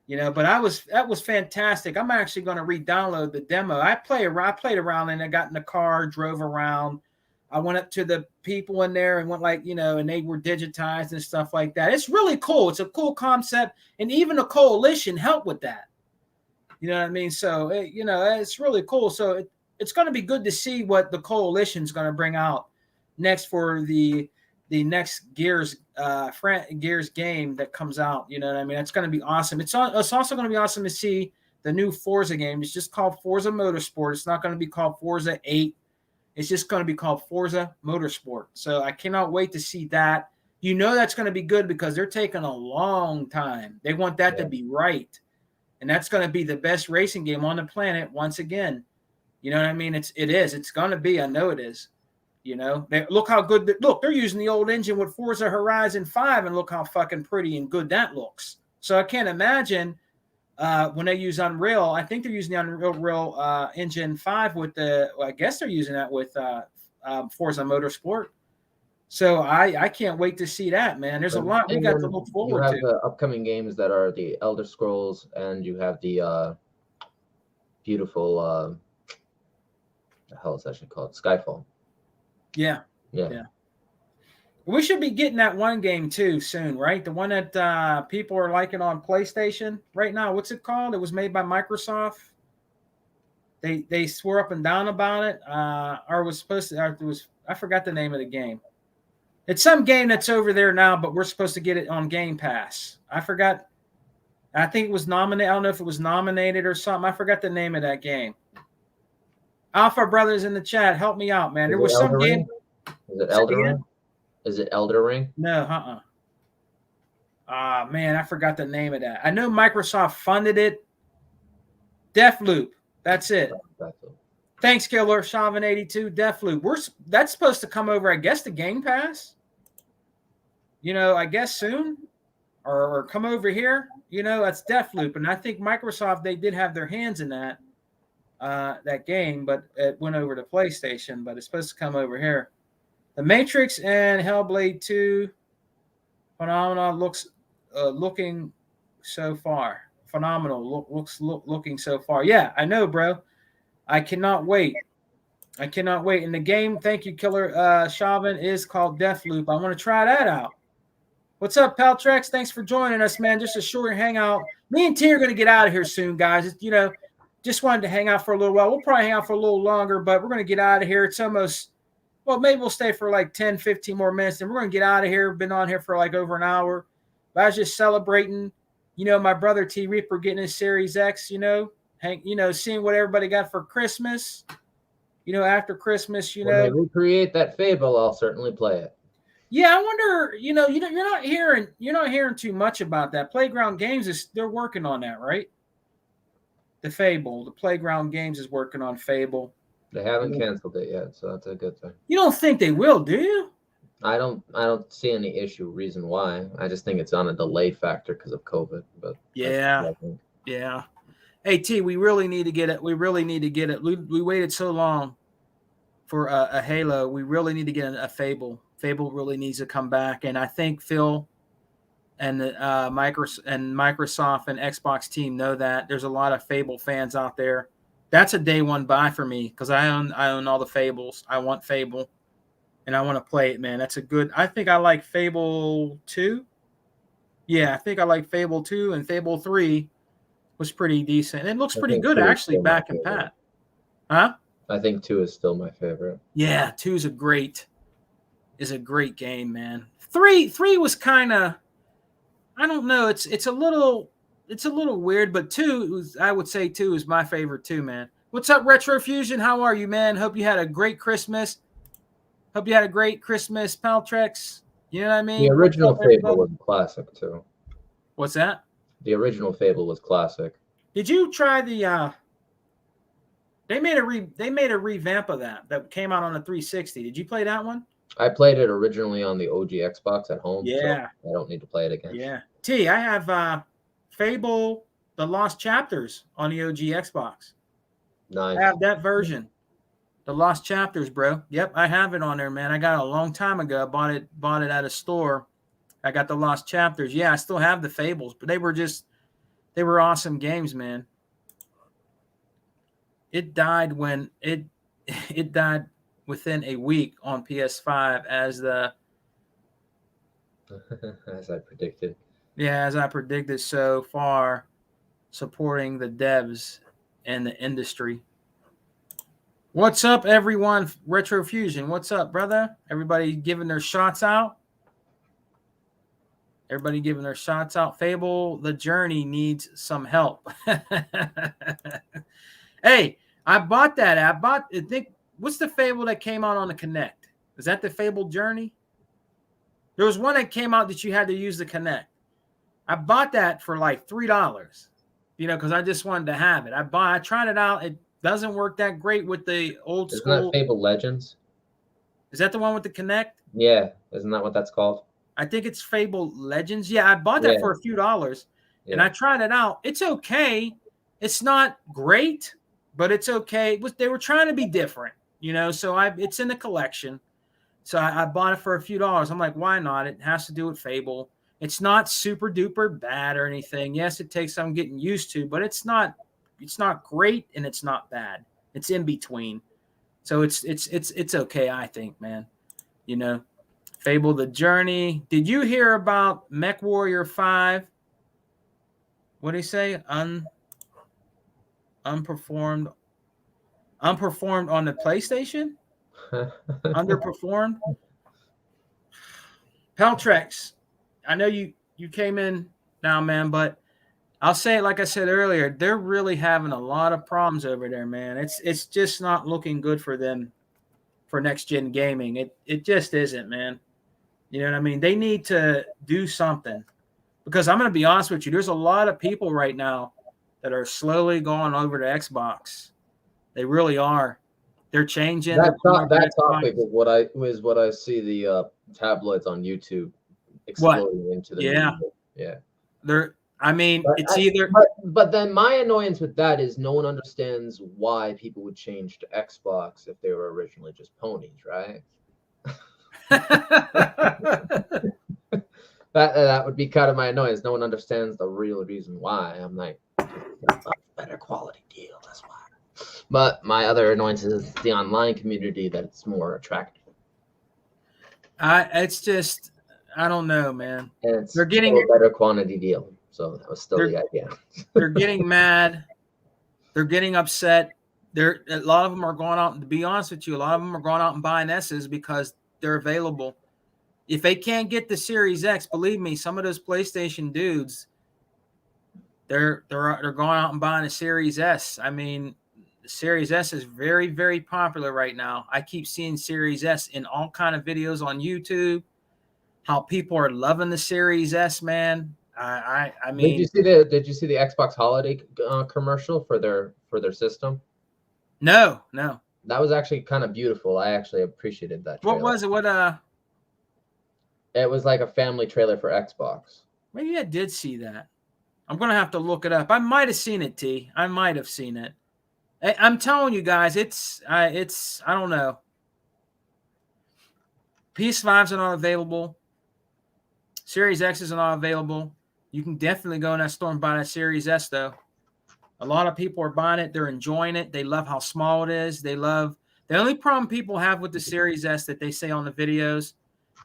Speaker 1: But that was fantastic. I'm actually going to re-download the demo. I played around and I got in the car, drove around. I went up to the people in there and went and they were digitized and stuff like that. It's really cool. It's a cool concept. And even the coalition helped with that. You know what I mean? So, it's really cool. So it's going to be good to see what the coalition's going to bring out next for the next Gears game that comes out. You know what I mean? It's going to be awesome. It's also going to be awesome to see the new Forza game. It's just called Forza Motorsport. It's not going to be called Forza 8. It's just going to be called Forza Motorsport. So I cannot wait to see that. That's going to be good because they're taking a long time. They want that to be right. And that's going to be the best racing game on the planet once again. You know what I mean? It is. It's going to be. I know it is. Look how good. They're using the old engine with Forza Horizon 5, and look how fucking pretty and good that looks. So I can't imagine when they use Unreal. I think they're using the Unreal Engine 5 with I guess they're using that with Forza Motorsport. So I can't wait to see that, man. There's a lot we got to look forward to.
Speaker 2: You have the upcoming games that are the Elder Scrolls, and you have the beautiful the hell is that shit called? Skyfall.
Speaker 1: Yeah. We should be getting that one game too soon, right? The one that people are liking on PlayStation right now. What's it called? It was made by Microsoft. They swore up and down about it. Or was supposed to. I forgot the name of the game. It's some game that's over there now, but we're supposed to get it on Game Pass. I forgot. I think it was nominated. I don't know if it was nominated or something. I forgot the name of that game. Alpha Brothers in the chat, help me out, man. There was some game.
Speaker 2: Is it Elder Ring? Is it Elder Ring?
Speaker 1: No, man, I forgot the name of that. I know Microsoft funded it. Deathloop. That's it. Thanks, Killer. Shaman82. Deathloop. That's supposed to come over, I guess, to Game Pass. I guess soon. Or come over here. That's Deathloop. And I think Microsoft, they did have their hands in that game, but it went over to PlayStation, but it's supposed to come over here. The Matrix and Hellblade 2 phenomenal looking so far. Phenomenal looking so far. Yeah, I know, bro. I cannot wait. And the game, thank you, Killer Shaman, is called Deathloop. I want to try that out. What's up, Paltrex? Thanks for joining us, man. Just a short hangout. Me and T are going to get out of here soon, guys. Just wanted to hang out for a little while. We'll probably hang out for a little longer, but we're going to get out of here. It's almost, maybe we'll stay for 10, 15 more minutes, and we're going to get out of here. Been on here for over an hour. But I was just celebrating, my brother T Reaper getting his Series X, seeing what everybody got for Christmas. After Christmas,
Speaker 2: When they recreate that Fable, I'll certainly play it.
Speaker 1: Yeah, I wonder, you're not hearing too much about that. Playground Games they're working on that, right? The Fable, the Playground Games is working on Fable.
Speaker 2: They haven't canceled it yet, so that's a good thing.
Speaker 1: You don't think they will, do you?
Speaker 2: I don't see any reason why. I just think it's on a delay factor because of COVID. But
Speaker 1: yeah. Hey T, we really need to get it. We waited so long for a Halo. We really need to get a Fable. Fable really needs to come back, and I think Phil and Microsoft and Xbox team know that. There's a lot of Fable fans out there. That's a day one buy for me because I own all the Fables. I want Fable, and I want to play it, man. That's a good. I think I like Fable 2. Yeah, I think I like Fable 2, and Fable 3 was pretty decent. It looks pretty good actually back in Pat. Huh?
Speaker 2: I think 2 is still my favorite.
Speaker 1: Yeah, 2 is a great game, man. 3 was kind of, I don't know. It's a little weird, but 2 I would say 2 is my favorite too, man. What's up, Retrofusion? How are you, man? Hope you had a great Christmas. Paltrex. You know what I mean?
Speaker 2: The original Fable was classic too.
Speaker 1: What's that?
Speaker 2: The original Fable was classic.
Speaker 1: Did you try the? They made a revamp of that came out on the 360. Did you play that one?
Speaker 2: I played it originally on the OG Xbox at home.
Speaker 1: Yeah.
Speaker 2: So I don't need to play it again.
Speaker 1: Yeah. T, I have Fable: The Lost Chapters on the OG Xbox.
Speaker 2: Nice.
Speaker 1: I have that version. The Lost Chapters, bro. Yep, I have it on there, man. I got it a long time ago. I bought it at a store. I got the Lost Chapters. Yeah, I still have the Fables, but they were awesome games, man. It died when it died within a week on PS5 as
Speaker 2: I predicted.
Speaker 1: Yeah, as I predicted so far, supporting the devs and the industry. What's up, everyone? Retrofusion, what's up, brother? Everybody giving their shots out. Fable: The Journey needs some help. Hey, I bought that. I think, what's the Fable that came out on the Kinect? Is that the Fable Journey? There was one that came out that you had to use the Kinect. I bought that for like $3, because I just wanted to have it. I tried it out. It doesn't work that great with the old school.
Speaker 2: Isn't that Fable Legends?
Speaker 1: Is that the one with the Kinect?
Speaker 2: Yeah, isn't that what that's called?
Speaker 1: I think it's Fable Legends. Yeah, I bought that for a few dollars, and I tried it out. It's okay. It's not great, but it's okay. They were trying to be different, so it's in the collection. So I bought it for a few dollars. I'm like, why not? It has to do with Fable. It's not super duper bad or anything. Yes, it takes some getting used to, but it's not great and it's not bad. It's in between. So it's okay, I think, man. Fable: The Journey. Did you hear about MechWarrior 5? What did he say? Unperformed on the PlayStation? Underperformed? Peltrex, I know you came in now, man, but I'll say it like I said earlier, they're really having a lot of problems over there, man. It's just not looking good for them for next gen gaming. It just isn't, man. You know what I mean? They need to do something, because I'm going to be honest with you. There's a lot of people right now that are slowly going over to Xbox. They really are. They're changing.
Speaker 2: That topic is what I see the tabloids on YouTube exploding into the media. Yeah. But then my annoyance with that is no one understands why people would change to Xbox if they were originally just ponies, right? that would be kind of my annoyance. No one understands the real reason why. I'm like, that's a better quality deal. That's why. But my other annoyance is the online community that it's more attractive.
Speaker 1: It's just, I don't know, man.
Speaker 2: And they're getting a better quantity deal. So that was still the idea.
Speaker 1: They're getting mad. They're getting upset. A lot of them are going out, to be honest with you, a lot of them are going out and buying S's because they're available. If they can't get the Series X, believe me, some of those PlayStation dudes, they're going out and buying a Series S. I mean, the Series S is very, very popular right now. I keep seeing Series S in all kind of videos on YouTube, how people are loving the Series S, man. I
Speaker 2: Did you
Speaker 1: mean,
Speaker 2: see the Xbox holiday commercial for their system?
Speaker 1: no.
Speaker 2: That was actually kind of beautiful. I actually appreciated that
Speaker 1: What
Speaker 2: trailer.
Speaker 1: was it?
Speaker 2: It was like a family trailer for Xbox.
Speaker 1: Maybe I did see that. I'm gonna have to look it up. I might have seen it, T. I might have seen it. I'm telling you guys, it's I don't know. PS5s are not available. Series X is not available. You can definitely go in that store and buy that Series S though. A lot of people are buying it. They're enjoying it. They love how small it is. They love the only problem people have with the Series S that they say on the videos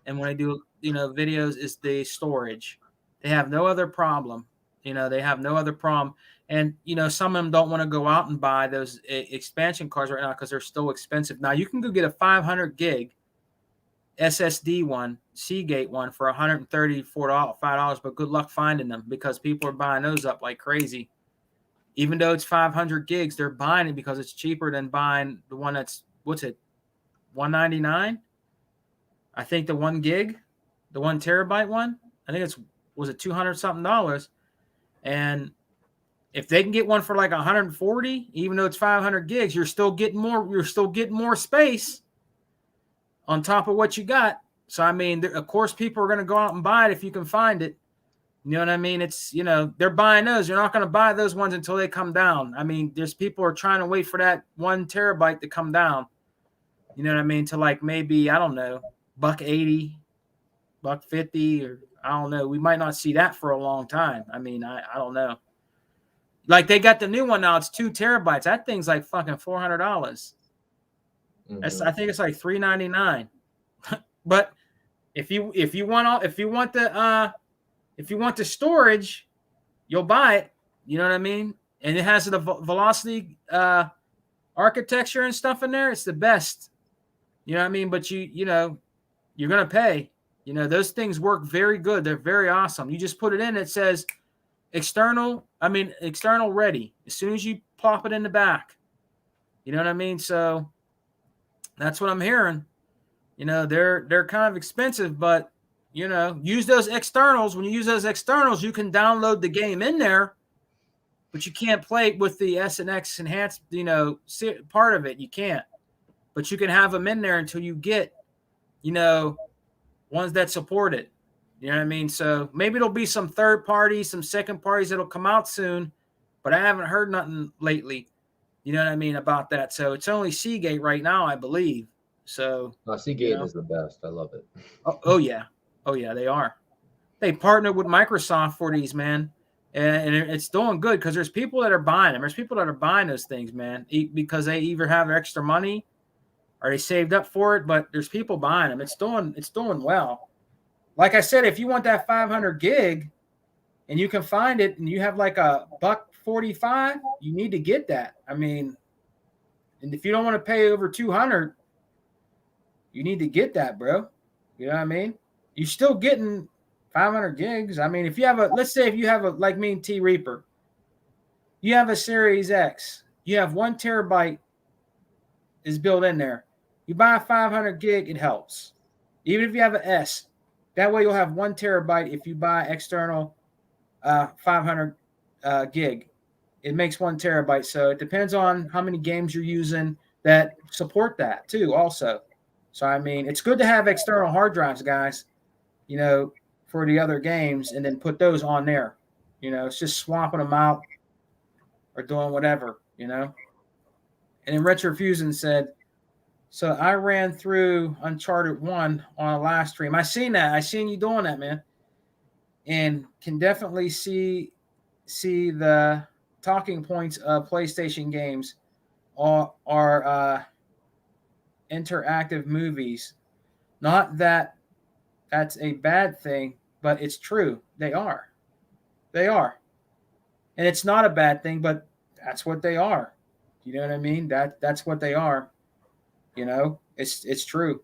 Speaker 1: and when they do, videos is the storage. They have no other problem. They have no other problem. And, some of them don't want to go out and buy those expansion cards right now because they're still expensive. Now, you can go get a 500 gig SSD one, Seagate one for $134, but good luck finding them because people are buying those up like crazy. Even though it's 500 gigs, they're buying it because it's cheaper than buying the one that's, what's it, $199? I think the 1 gig, the 1 terabyte one, I think was it $200 something. And if they can get one for like 140, even though it's 500 gigs, you're still getting more space on top of what you got. So, I mean, of course, people are going to go out and buy it if you can find it. You know what I mean? It's, they're buying those. You're not going to buy those ones until they come down. I mean, there's people are trying to wait for that 1 terabyte to come down. You know what I mean? To like maybe, I don't know, $1.80, $1.50, or I don't know. We might not see that for a long time. I mean, I don't know. Like they got the new one now. It's 2 terabytes. That thing's like fucking $400. I think it's like $399. But if you want the storage, you'll buy it. You know what I mean? And it has the velocity architecture and stuff in there. It's the best. You know what I mean? But you're gonna pay. Those things work very good. They're very awesome. You just put it in. It says external ready. As soon as you plop it in the back. You know what I mean? So that's what I'm hearing. They're kind of expensive, but use those externals. When you use those externals, you can download the game in there, but you can't play with the S and X enhanced, part of it. You can't. But you can have them in there until you get, ones that support it. You know what I mean? So maybe there'll be some third parties, some second parties that'll come out soon, but I haven't heard nothing lately. You know what I mean about that? So it's only Seagate right now, I believe. So
Speaker 2: Seagate is the best. I love it.
Speaker 1: Oh yeah, they are. They partnered with Microsoft for these, man, and it's doing good because there's people that are buying them. There's people that are buying those things, man, because they either have extra money or they saved up for it. But there's people buying them. It's doing well. Like I said, if you want that 500 gig and you can find it and you have like $1.45, you need to get that. I mean, and if you don't want to pay over 200, you need to get that, bro. You know what I mean? You're still getting 500 gigs. I mean, let's say if you have like me and T Reaper, you have a Series X, you have 1 terabyte is built in there. You buy a 500 gig, it helps. Even if you have an S, that way you'll have 1 terabyte if you buy external 500 gig. It makes 1 terabyte. So it depends on how many games you're using that support that too also. So, I mean, it's good to have external hard drives, guys, for the other games and then put those on there. It's just swapping them out or doing whatever, And then Retrofusion said, so I ran through Uncharted 1 on a live stream. I seen that. I seen you doing that, man. And can definitely see the talking points of PlayStation games are interactive movies. Not that that's a bad thing, but it's true. They are. And it's not a bad thing, but that's what they are. You know what I mean? That's what they are. It's true.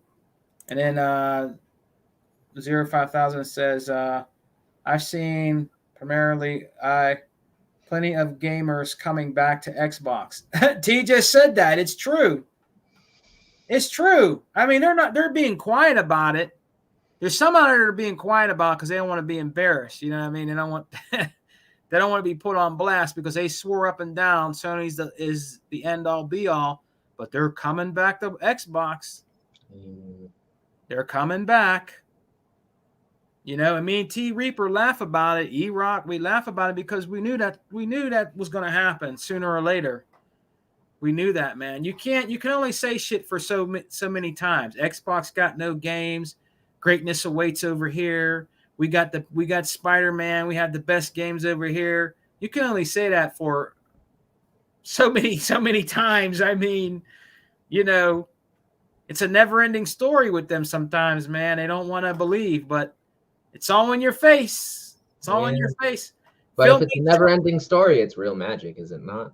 Speaker 1: And then 05000 says, I've seen plenty of gamers coming back to Xbox. T just said that. It's true. It's true. I mean, they're being quiet about it, There's some out there that are being quiet about because they don't want to be embarrassed. You know what I mean? They don't want they don't want to be put on blast because they swore up and down Sony's is the end all be all. But they're coming back to Xbox. They're coming back. You know, and me and T Reaper laugh about it. E-Rock, we laugh about it because we knew that was going to happen sooner or later. We knew that, man. You can only say shit for so many times. Xbox got no games. Greatness awaits over here. We got Spider-Man. We have the best games over here. You can only say that for so many times. I mean, you know, it's a never-ending story with them sometimes, man. They don't want to believe, but it's all in your face. It's all in your face.
Speaker 2: But if it's a never-ending story, it's real magic, is it not?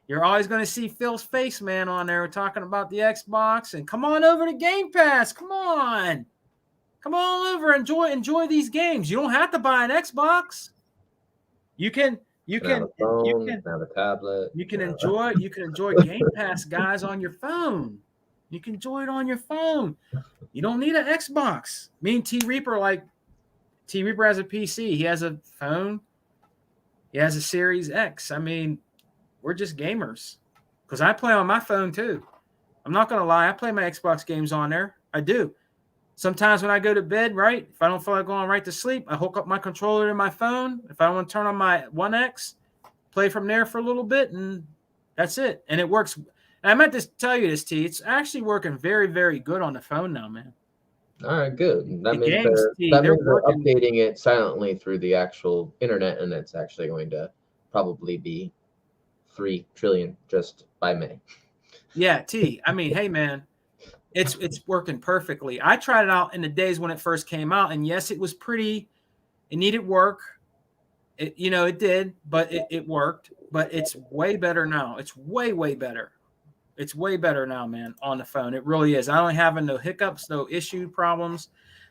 Speaker 1: You're always going to see Phil's face, man, on there talking about the Xbox. And come on over to Game Pass. Come on over. Enjoy these games. You don't have to buy an Xbox. You can
Speaker 2: have a phone, have a tablet.
Speaker 1: You can enjoy Game Pass, guys, on your phone. You can enjoy it on your phone. You don't need an Xbox. Me and T Reaper has a PC. He has a phone. He has a Series X. I mean, we're just gamers. Because I play on my phone too. I'm not going to lie. I play my Xbox games on there. I do. Sometimes when I go to bed, right, if I don't feel like going right to sleep, I hook up my controller to my phone. If I want to turn on my One X, play from there for a little bit, and that's it. And it works. And I meant to tell you this, T. It's actually working very, very good on the phone now, man.
Speaker 2: All right, good. That means they're updating it silently through the actual internet, and it's actually going to probably be 3 trillion just by May.
Speaker 1: Yeah, T. I mean, hey, man, it's working perfectly. I tried it out in the days when it first came out, and yes, it was pretty. It needed work. It did, but it worked. But it's way better now. It's way, way better. It's way better now, man, on the phone. It really is. I don't having no hiccups, no issue problems.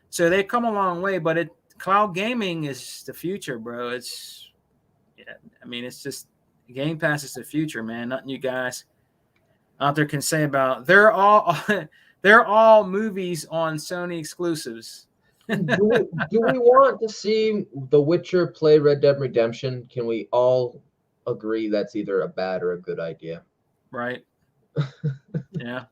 Speaker 1: So they've come a long way, but cloud gaming is the future, bro. It's just Game Pass is the future, man. Nothing you guys out there can say about it. They're all movies on Sony exclusives.
Speaker 2: do we want to see The Witcher play Red Dead Redemption? Can we all agree that's either a bad or a good idea?
Speaker 1: Right. Yeah.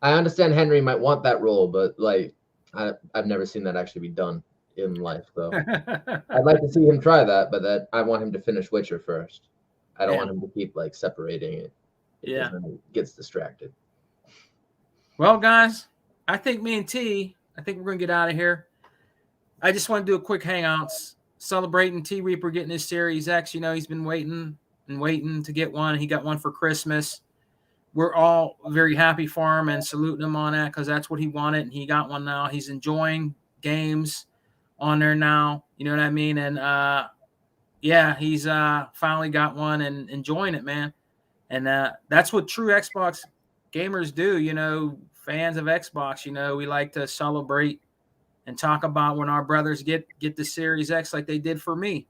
Speaker 2: I understand Henry might want that role, but like I've never seen that actually be done in life. So I'd like to see him try that, but I want him to finish Witcher first. I don't want him to keep like separating it.
Speaker 1: Yeah.
Speaker 2: Then he gets distracted.
Speaker 1: Well, guys, I think me and T, we're gonna get out of here. I just want to do a quick hangouts celebrating T Reaper getting his Series X. You know, he's been waiting to get one. He got one for Christmas. We're all very happy for him and saluting him on that because that's what he wanted, and he got one now. He's enjoying games on there now. You know what I mean? And he's finally got one and enjoying it, man. And that's what true Xbox gamers do. You know, fans of Xbox. You know, we like to celebrate and talk about when our brothers get the Series X like they did for me.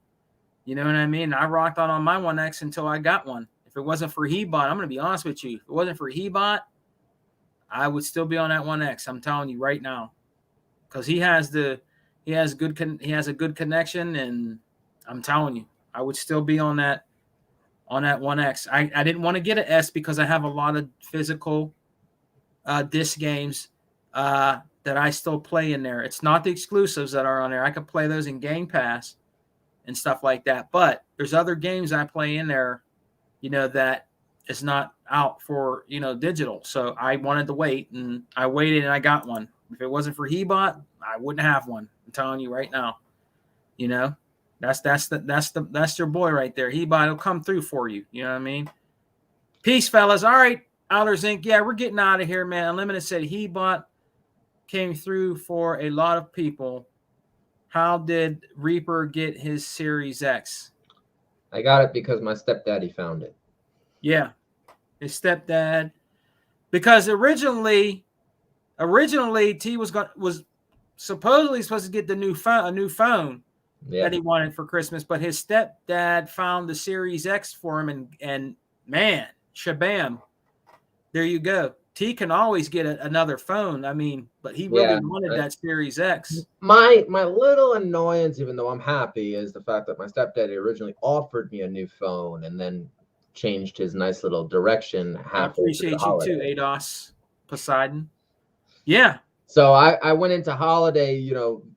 Speaker 1: You know what I mean? I rocked on my One X until I got one. If it wasn't for Hebot, I'm going to be honest with you. If it wasn't for Hebot, I would still be on that One X. I'm telling you right now, because he has a good connection, and I'm telling you, I would still be on that One X. I didn't want to get an S because I have a lot of physical disc games that I still play in there. It's not the exclusives that are on there. I could play those in Game Pass and stuff like that. But there's other games I play in there, you know, that is not out for, you know, digital. So I wanted to wait, and I waited, and I got one. If it wasn't for Hebot, I wouldn't have one. I'm telling you right now. You know, that's your boy right there. Hebot will come through for you. You know what I mean? Peace, fellas. All right, Outers Inc. Yeah, we're getting out of here, man. Unlimited said Hebot came through for a lot of people. How did Reaper get his Series X?
Speaker 2: I got it because my stepdaddy found it.
Speaker 1: Yeah, his stepdad. Because originally T was supposedly supposed to get a new phone that he wanted for Christmas, but his stepdad found the Series X for him, and man, shabam, there you go. T can always get another phone. I mean, but he really
Speaker 2: Yeah,
Speaker 1: wanted that Series X.
Speaker 2: My little annoyance, even though I'm happy, is the fact that my stepdaddy originally offered me a new phone and then changed his nice little direction
Speaker 1: I
Speaker 2: halfway through the
Speaker 1: appreciate you too,
Speaker 2: holiday.
Speaker 1: ADOS Poseidon. Yeah.
Speaker 2: So I went into holiday,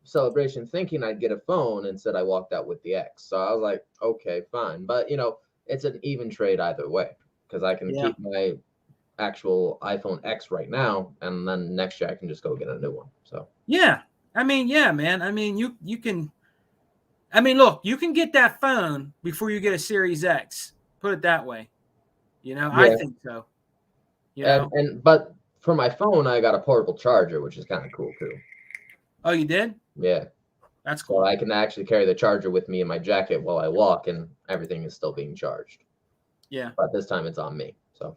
Speaker 2: celebration thinking I'd get a phone. Instead, I walked out with the X. So I was like, okay, fine. But, it's an even trade either way because I can
Speaker 1: Yeah.
Speaker 2: keep my actual iPhone X right now, and then next year I can just go get a new one. So
Speaker 1: yeah, I mean, yeah, man. I mean, you can. I mean, look, you can get that phone before you get a Series X. Put it that way. I
Speaker 2: yeah,
Speaker 1: think so.
Speaker 2: but for my phone I got a portable charger, which is kind of cool too.
Speaker 1: Oh, you did?
Speaker 2: Yeah.
Speaker 1: That's
Speaker 2: So
Speaker 1: cool.
Speaker 2: I can actually carry the charger with me in my jacket while I walk, and everything is still being charged.
Speaker 1: Yeah.
Speaker 2: But this time it's on me. So.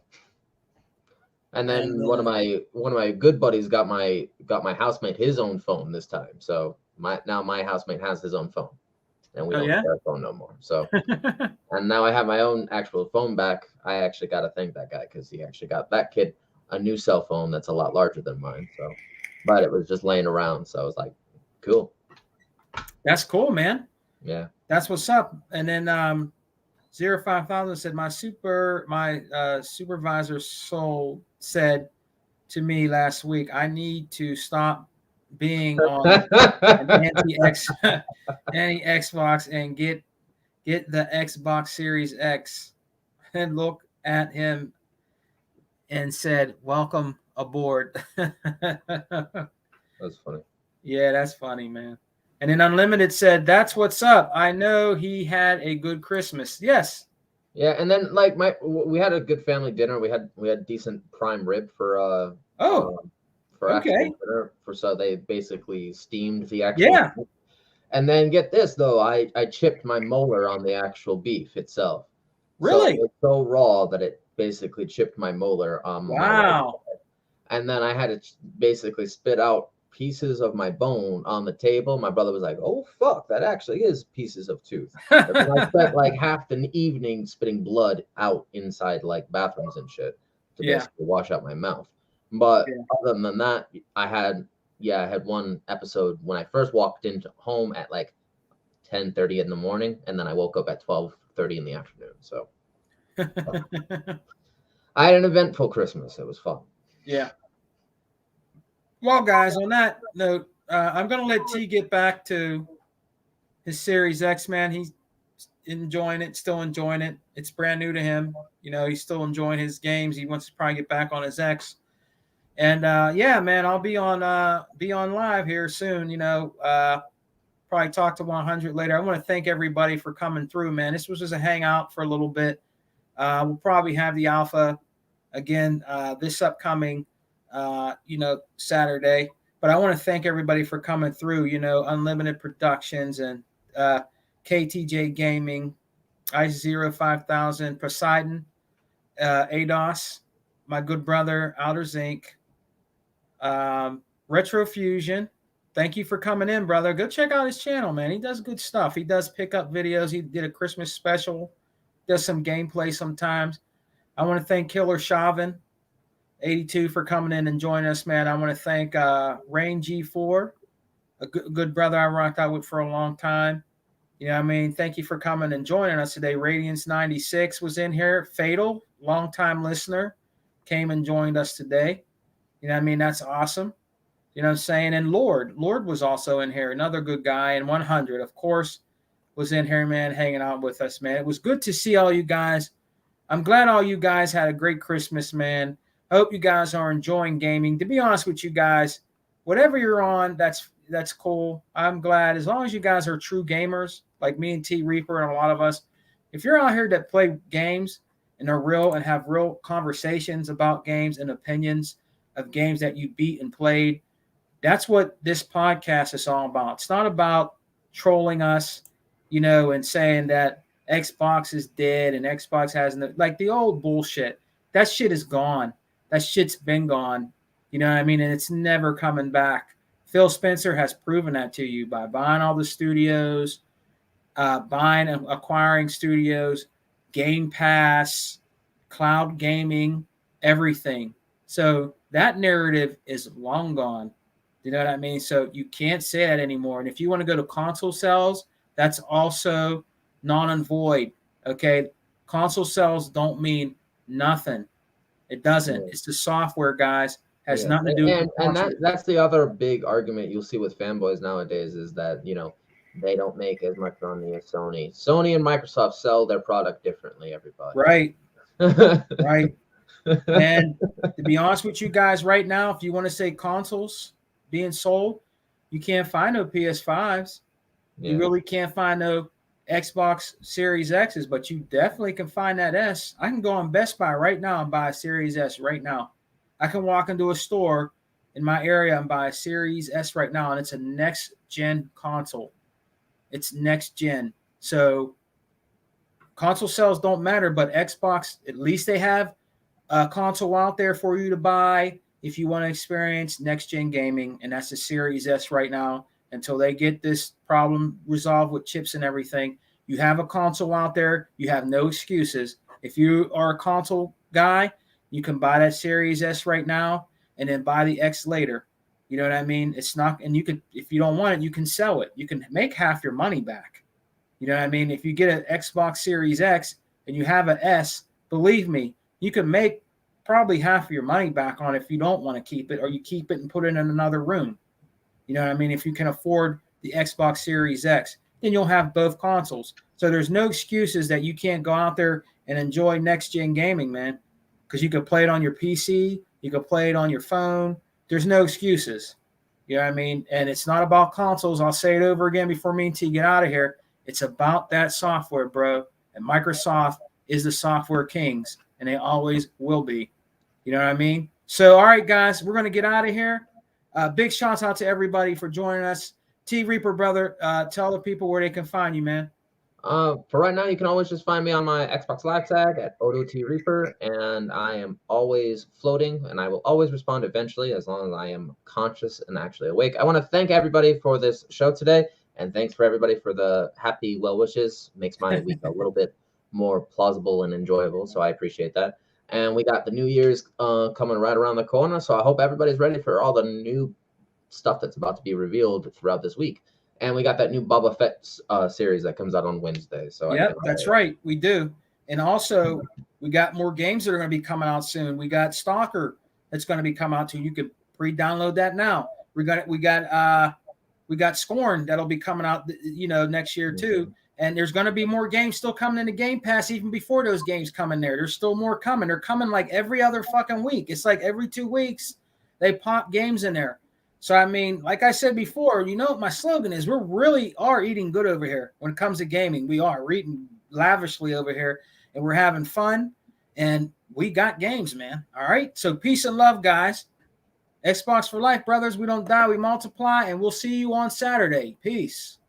Speaker 2: And then
Speaker 1: And
Speaker 2: one of my good buddies got my housemate his own phone this time. So my housemate has his own phone, and we
Speaker 1: oh
Speaker 2: don't
Speaker 1: yeah.
Speaker 2: share a phone no more. So and now I have my own actual phone back. I actually got to thank that guy because he actually got that kid a new cell phone that's a lot larger than mine. So, but it was just laying around, so I was like, cool.
Speaker 1: That's cool, man.
Speaker 2: Yeah.
Speaker 1: That's what's up. And then 05000 said my supervisor said to me last week, I need to stop being on an anti Xbox and get the Xbox Series X, and look at him and said, welcome aboard.
Speaker 2: That's funny.
Speaker 1: Yeah, that's funny, man. And then Unlimited said, that's what's up. I know he had a good Christmas. Yes.
Speaker 2: Yeah, and then like we had a good family dinner. We had decent prime rib for
Speaker 1: okay.
Speaker 2: actual dinner. So they basically steamed the actual.
Speaker 1: Yeah.
Speaker 2: And then get this though, I chipped my molar on the actual beef itself.
Speaker 1: Really?
Speaker 2: So it's so raw that it basically chipped my molar on my right
Speaker 1: Wow.
Speaker 2: side. And then I had to basically spit out pieces of my bone on the table. My brother was like, "Oh fuck, that actually is pieces of tooth." And then I spent like half the evening spitting blood out inside like bathrooms and shit to
Speaker 1: Yeah.
Speaker 2: basically wash out my mouth. But
Speaker 1: Yeah.
Speaker 2: other than that, I had one episode when I first walked into home at like 10:30 in the morning, and then I woke up at 12:30 in the afternoon. So I had an eventful Christmas. It was fun.
Speaker 1: Yeah. Well, guys, on that note, I'm going to let T get back to his Series X, man. He's enjoying it, still enjoying it. It's brand new to him. He's still enjoying his games. He wants to probably get back on his X. And yeah, man, I'll be on live here soon. Probably talk to 100 later. I want to thank everybody for coming through, man. This was just a hangout for a little bit. We'll probably have the alpha again this upcoming Saturday. But I want to thank everybody for coming through. Unlimited Productions and KTJ Gaming, I05000, Poseidon, ADOS, my good brother Outer Zinc, Retrofusion. Thank you for coming in, brother. Go check out his channel, man. He does good stuff. He does pick up videos. He did a Christmas special, does some gameplay sometimes. I want to thank Killer Shavin 82 for coming in and joining us, man. I want to thank Rain G4, a good brother I rocked out with for a long time. Thank you for coming and joining us today. Radiance 96 was in here. Fatal, longtime listener, came and joined us today. That's awesome. You know what I'm saying? And Lord was also in here, another good guy. And 100, of course, was in here, man, hanging out with us, man. It was good to see all you guys. I'm glad all you guys had a great Christmas, man. I hope you guys are enjoying gaming. To be honest with you guys, whatever you're on, that's cool. I'm glad as long as you guys are true gamers, like me and T Reaper and a lot of us. If you're out here that play games and are real and have real conversations about games and opinions of games that you beat and played, that's what this podcast is all about. It's not about trolling us, and saying that Xbox is dead and Xbox hasn't, like the old bullshit. That shit is gone. That shit's been gone. You know what I mean? And it's never coming back. Phil Spencer has proven that to you by buying all the studios, buying and acquiring studios, Game Pass, cloud gaming, everything. So that narrative is long gone. You know what I mean? So you can't say that anymore. And if you want to go to console sales, that's also non and void. Okay. Console sales don't mean nothing. It doesn't.
Speaker 2: Yeah.
Speaker 1: It's the software, guys. Has
Speaker 2: Yeah,
Speaker 1: nothing to do with the
Speaker 2: and
Speaker 1: console.
Speaker 2: that's the other big argument you'll see with fanboys nowadays is that they don't make as much money as Sony. Sony and Microsoft sell their product differently. Everybody.
Speaker 1: Right. Right. And to be honest with you guys, right now, if you want to say consoles being sold, you can't find no PS5s. You
Speaker 2: Yeah.
Speaker 1: really can't find no Xbox Series X's, but you definitely can find that S. I can go on Best Buy right now and buy a Series S right now. I can walk into a store in my area and buy a Series S right now, and it's a next gen console. It's next gen. So console sales don't matter, but Xbox, at least they have a console out there for you to buy if you want to experience next gen gaming, and that's the Series S right now. Until they get this problem resolved with chips and everything, you have a console out there. You have no excuses. If you are a console guy, you can buy that Series S right now and then buy the X later. You know what I mean? It's not, and you can, if you don't want it, you can sell it. You can make half your money back. You know what I mean? If you get an Xbox Series X and you have an S, believe me, you can make probably half of your money back on it if you don't want to keep it, or you keep it and put it in another room. You know what I mean? If you can afford the Xbox Series X, then you'll have both consoles. So there's no excuses that you can't go out there and enjoy next-gen gaming, man, because you could play it on your PC. You could play it on your phone. There's no excuses. You know what I mean? And it's not about consoles. I'll say it over again before me and T get out of here. It's about that software, bro. And Microsoft is the software kings, and they always will be. You know what I mean? So, all right, guys, we're going to get out of here. Big shouts out to everybody for joining us. T Reaper, brother, tell the people where they can find you, man.
Speaker 2: For right now, you can always just find me on my Xbox Live tag at T Reaper, and I am always floating, and I will always respond eventually as long as I am conscious and actually awake. I want to thank everybody for this show today, and thanks for everybody for the happy well wishes. Makes my week a little bit more plausible and enjoyable, so I appreciate that. And we got the New Year's coming right around the corner, so I hope everybody's ready for all the new stuff that's about to be revealed throughout this week. And we got that new Boba Fett series that comes out on Wednesday. So
Speaker 1: yep, that's right, we do. And also, we got more games that are going to be coming out soon. We got Stalker that's going to be coming out too. You can pre-download that now. We got Scorn that'll be coming out, next year too. And there's going to be more games still coming into Game Pass even before those games come in there. There's still more coming. They're coming like every other fucking week. It's like every 2 weeks they pop games in there. So, I mean, like I said before, you know what my slogan is? We really are eating good over here when it comes to gaming. We're eating lavishly over here, and we're having fun, and we got games, man. All right? So peace and love, guys. Xbox for life, brothers. We don't die, we multiply, and we'll see you on Saturday. Peace.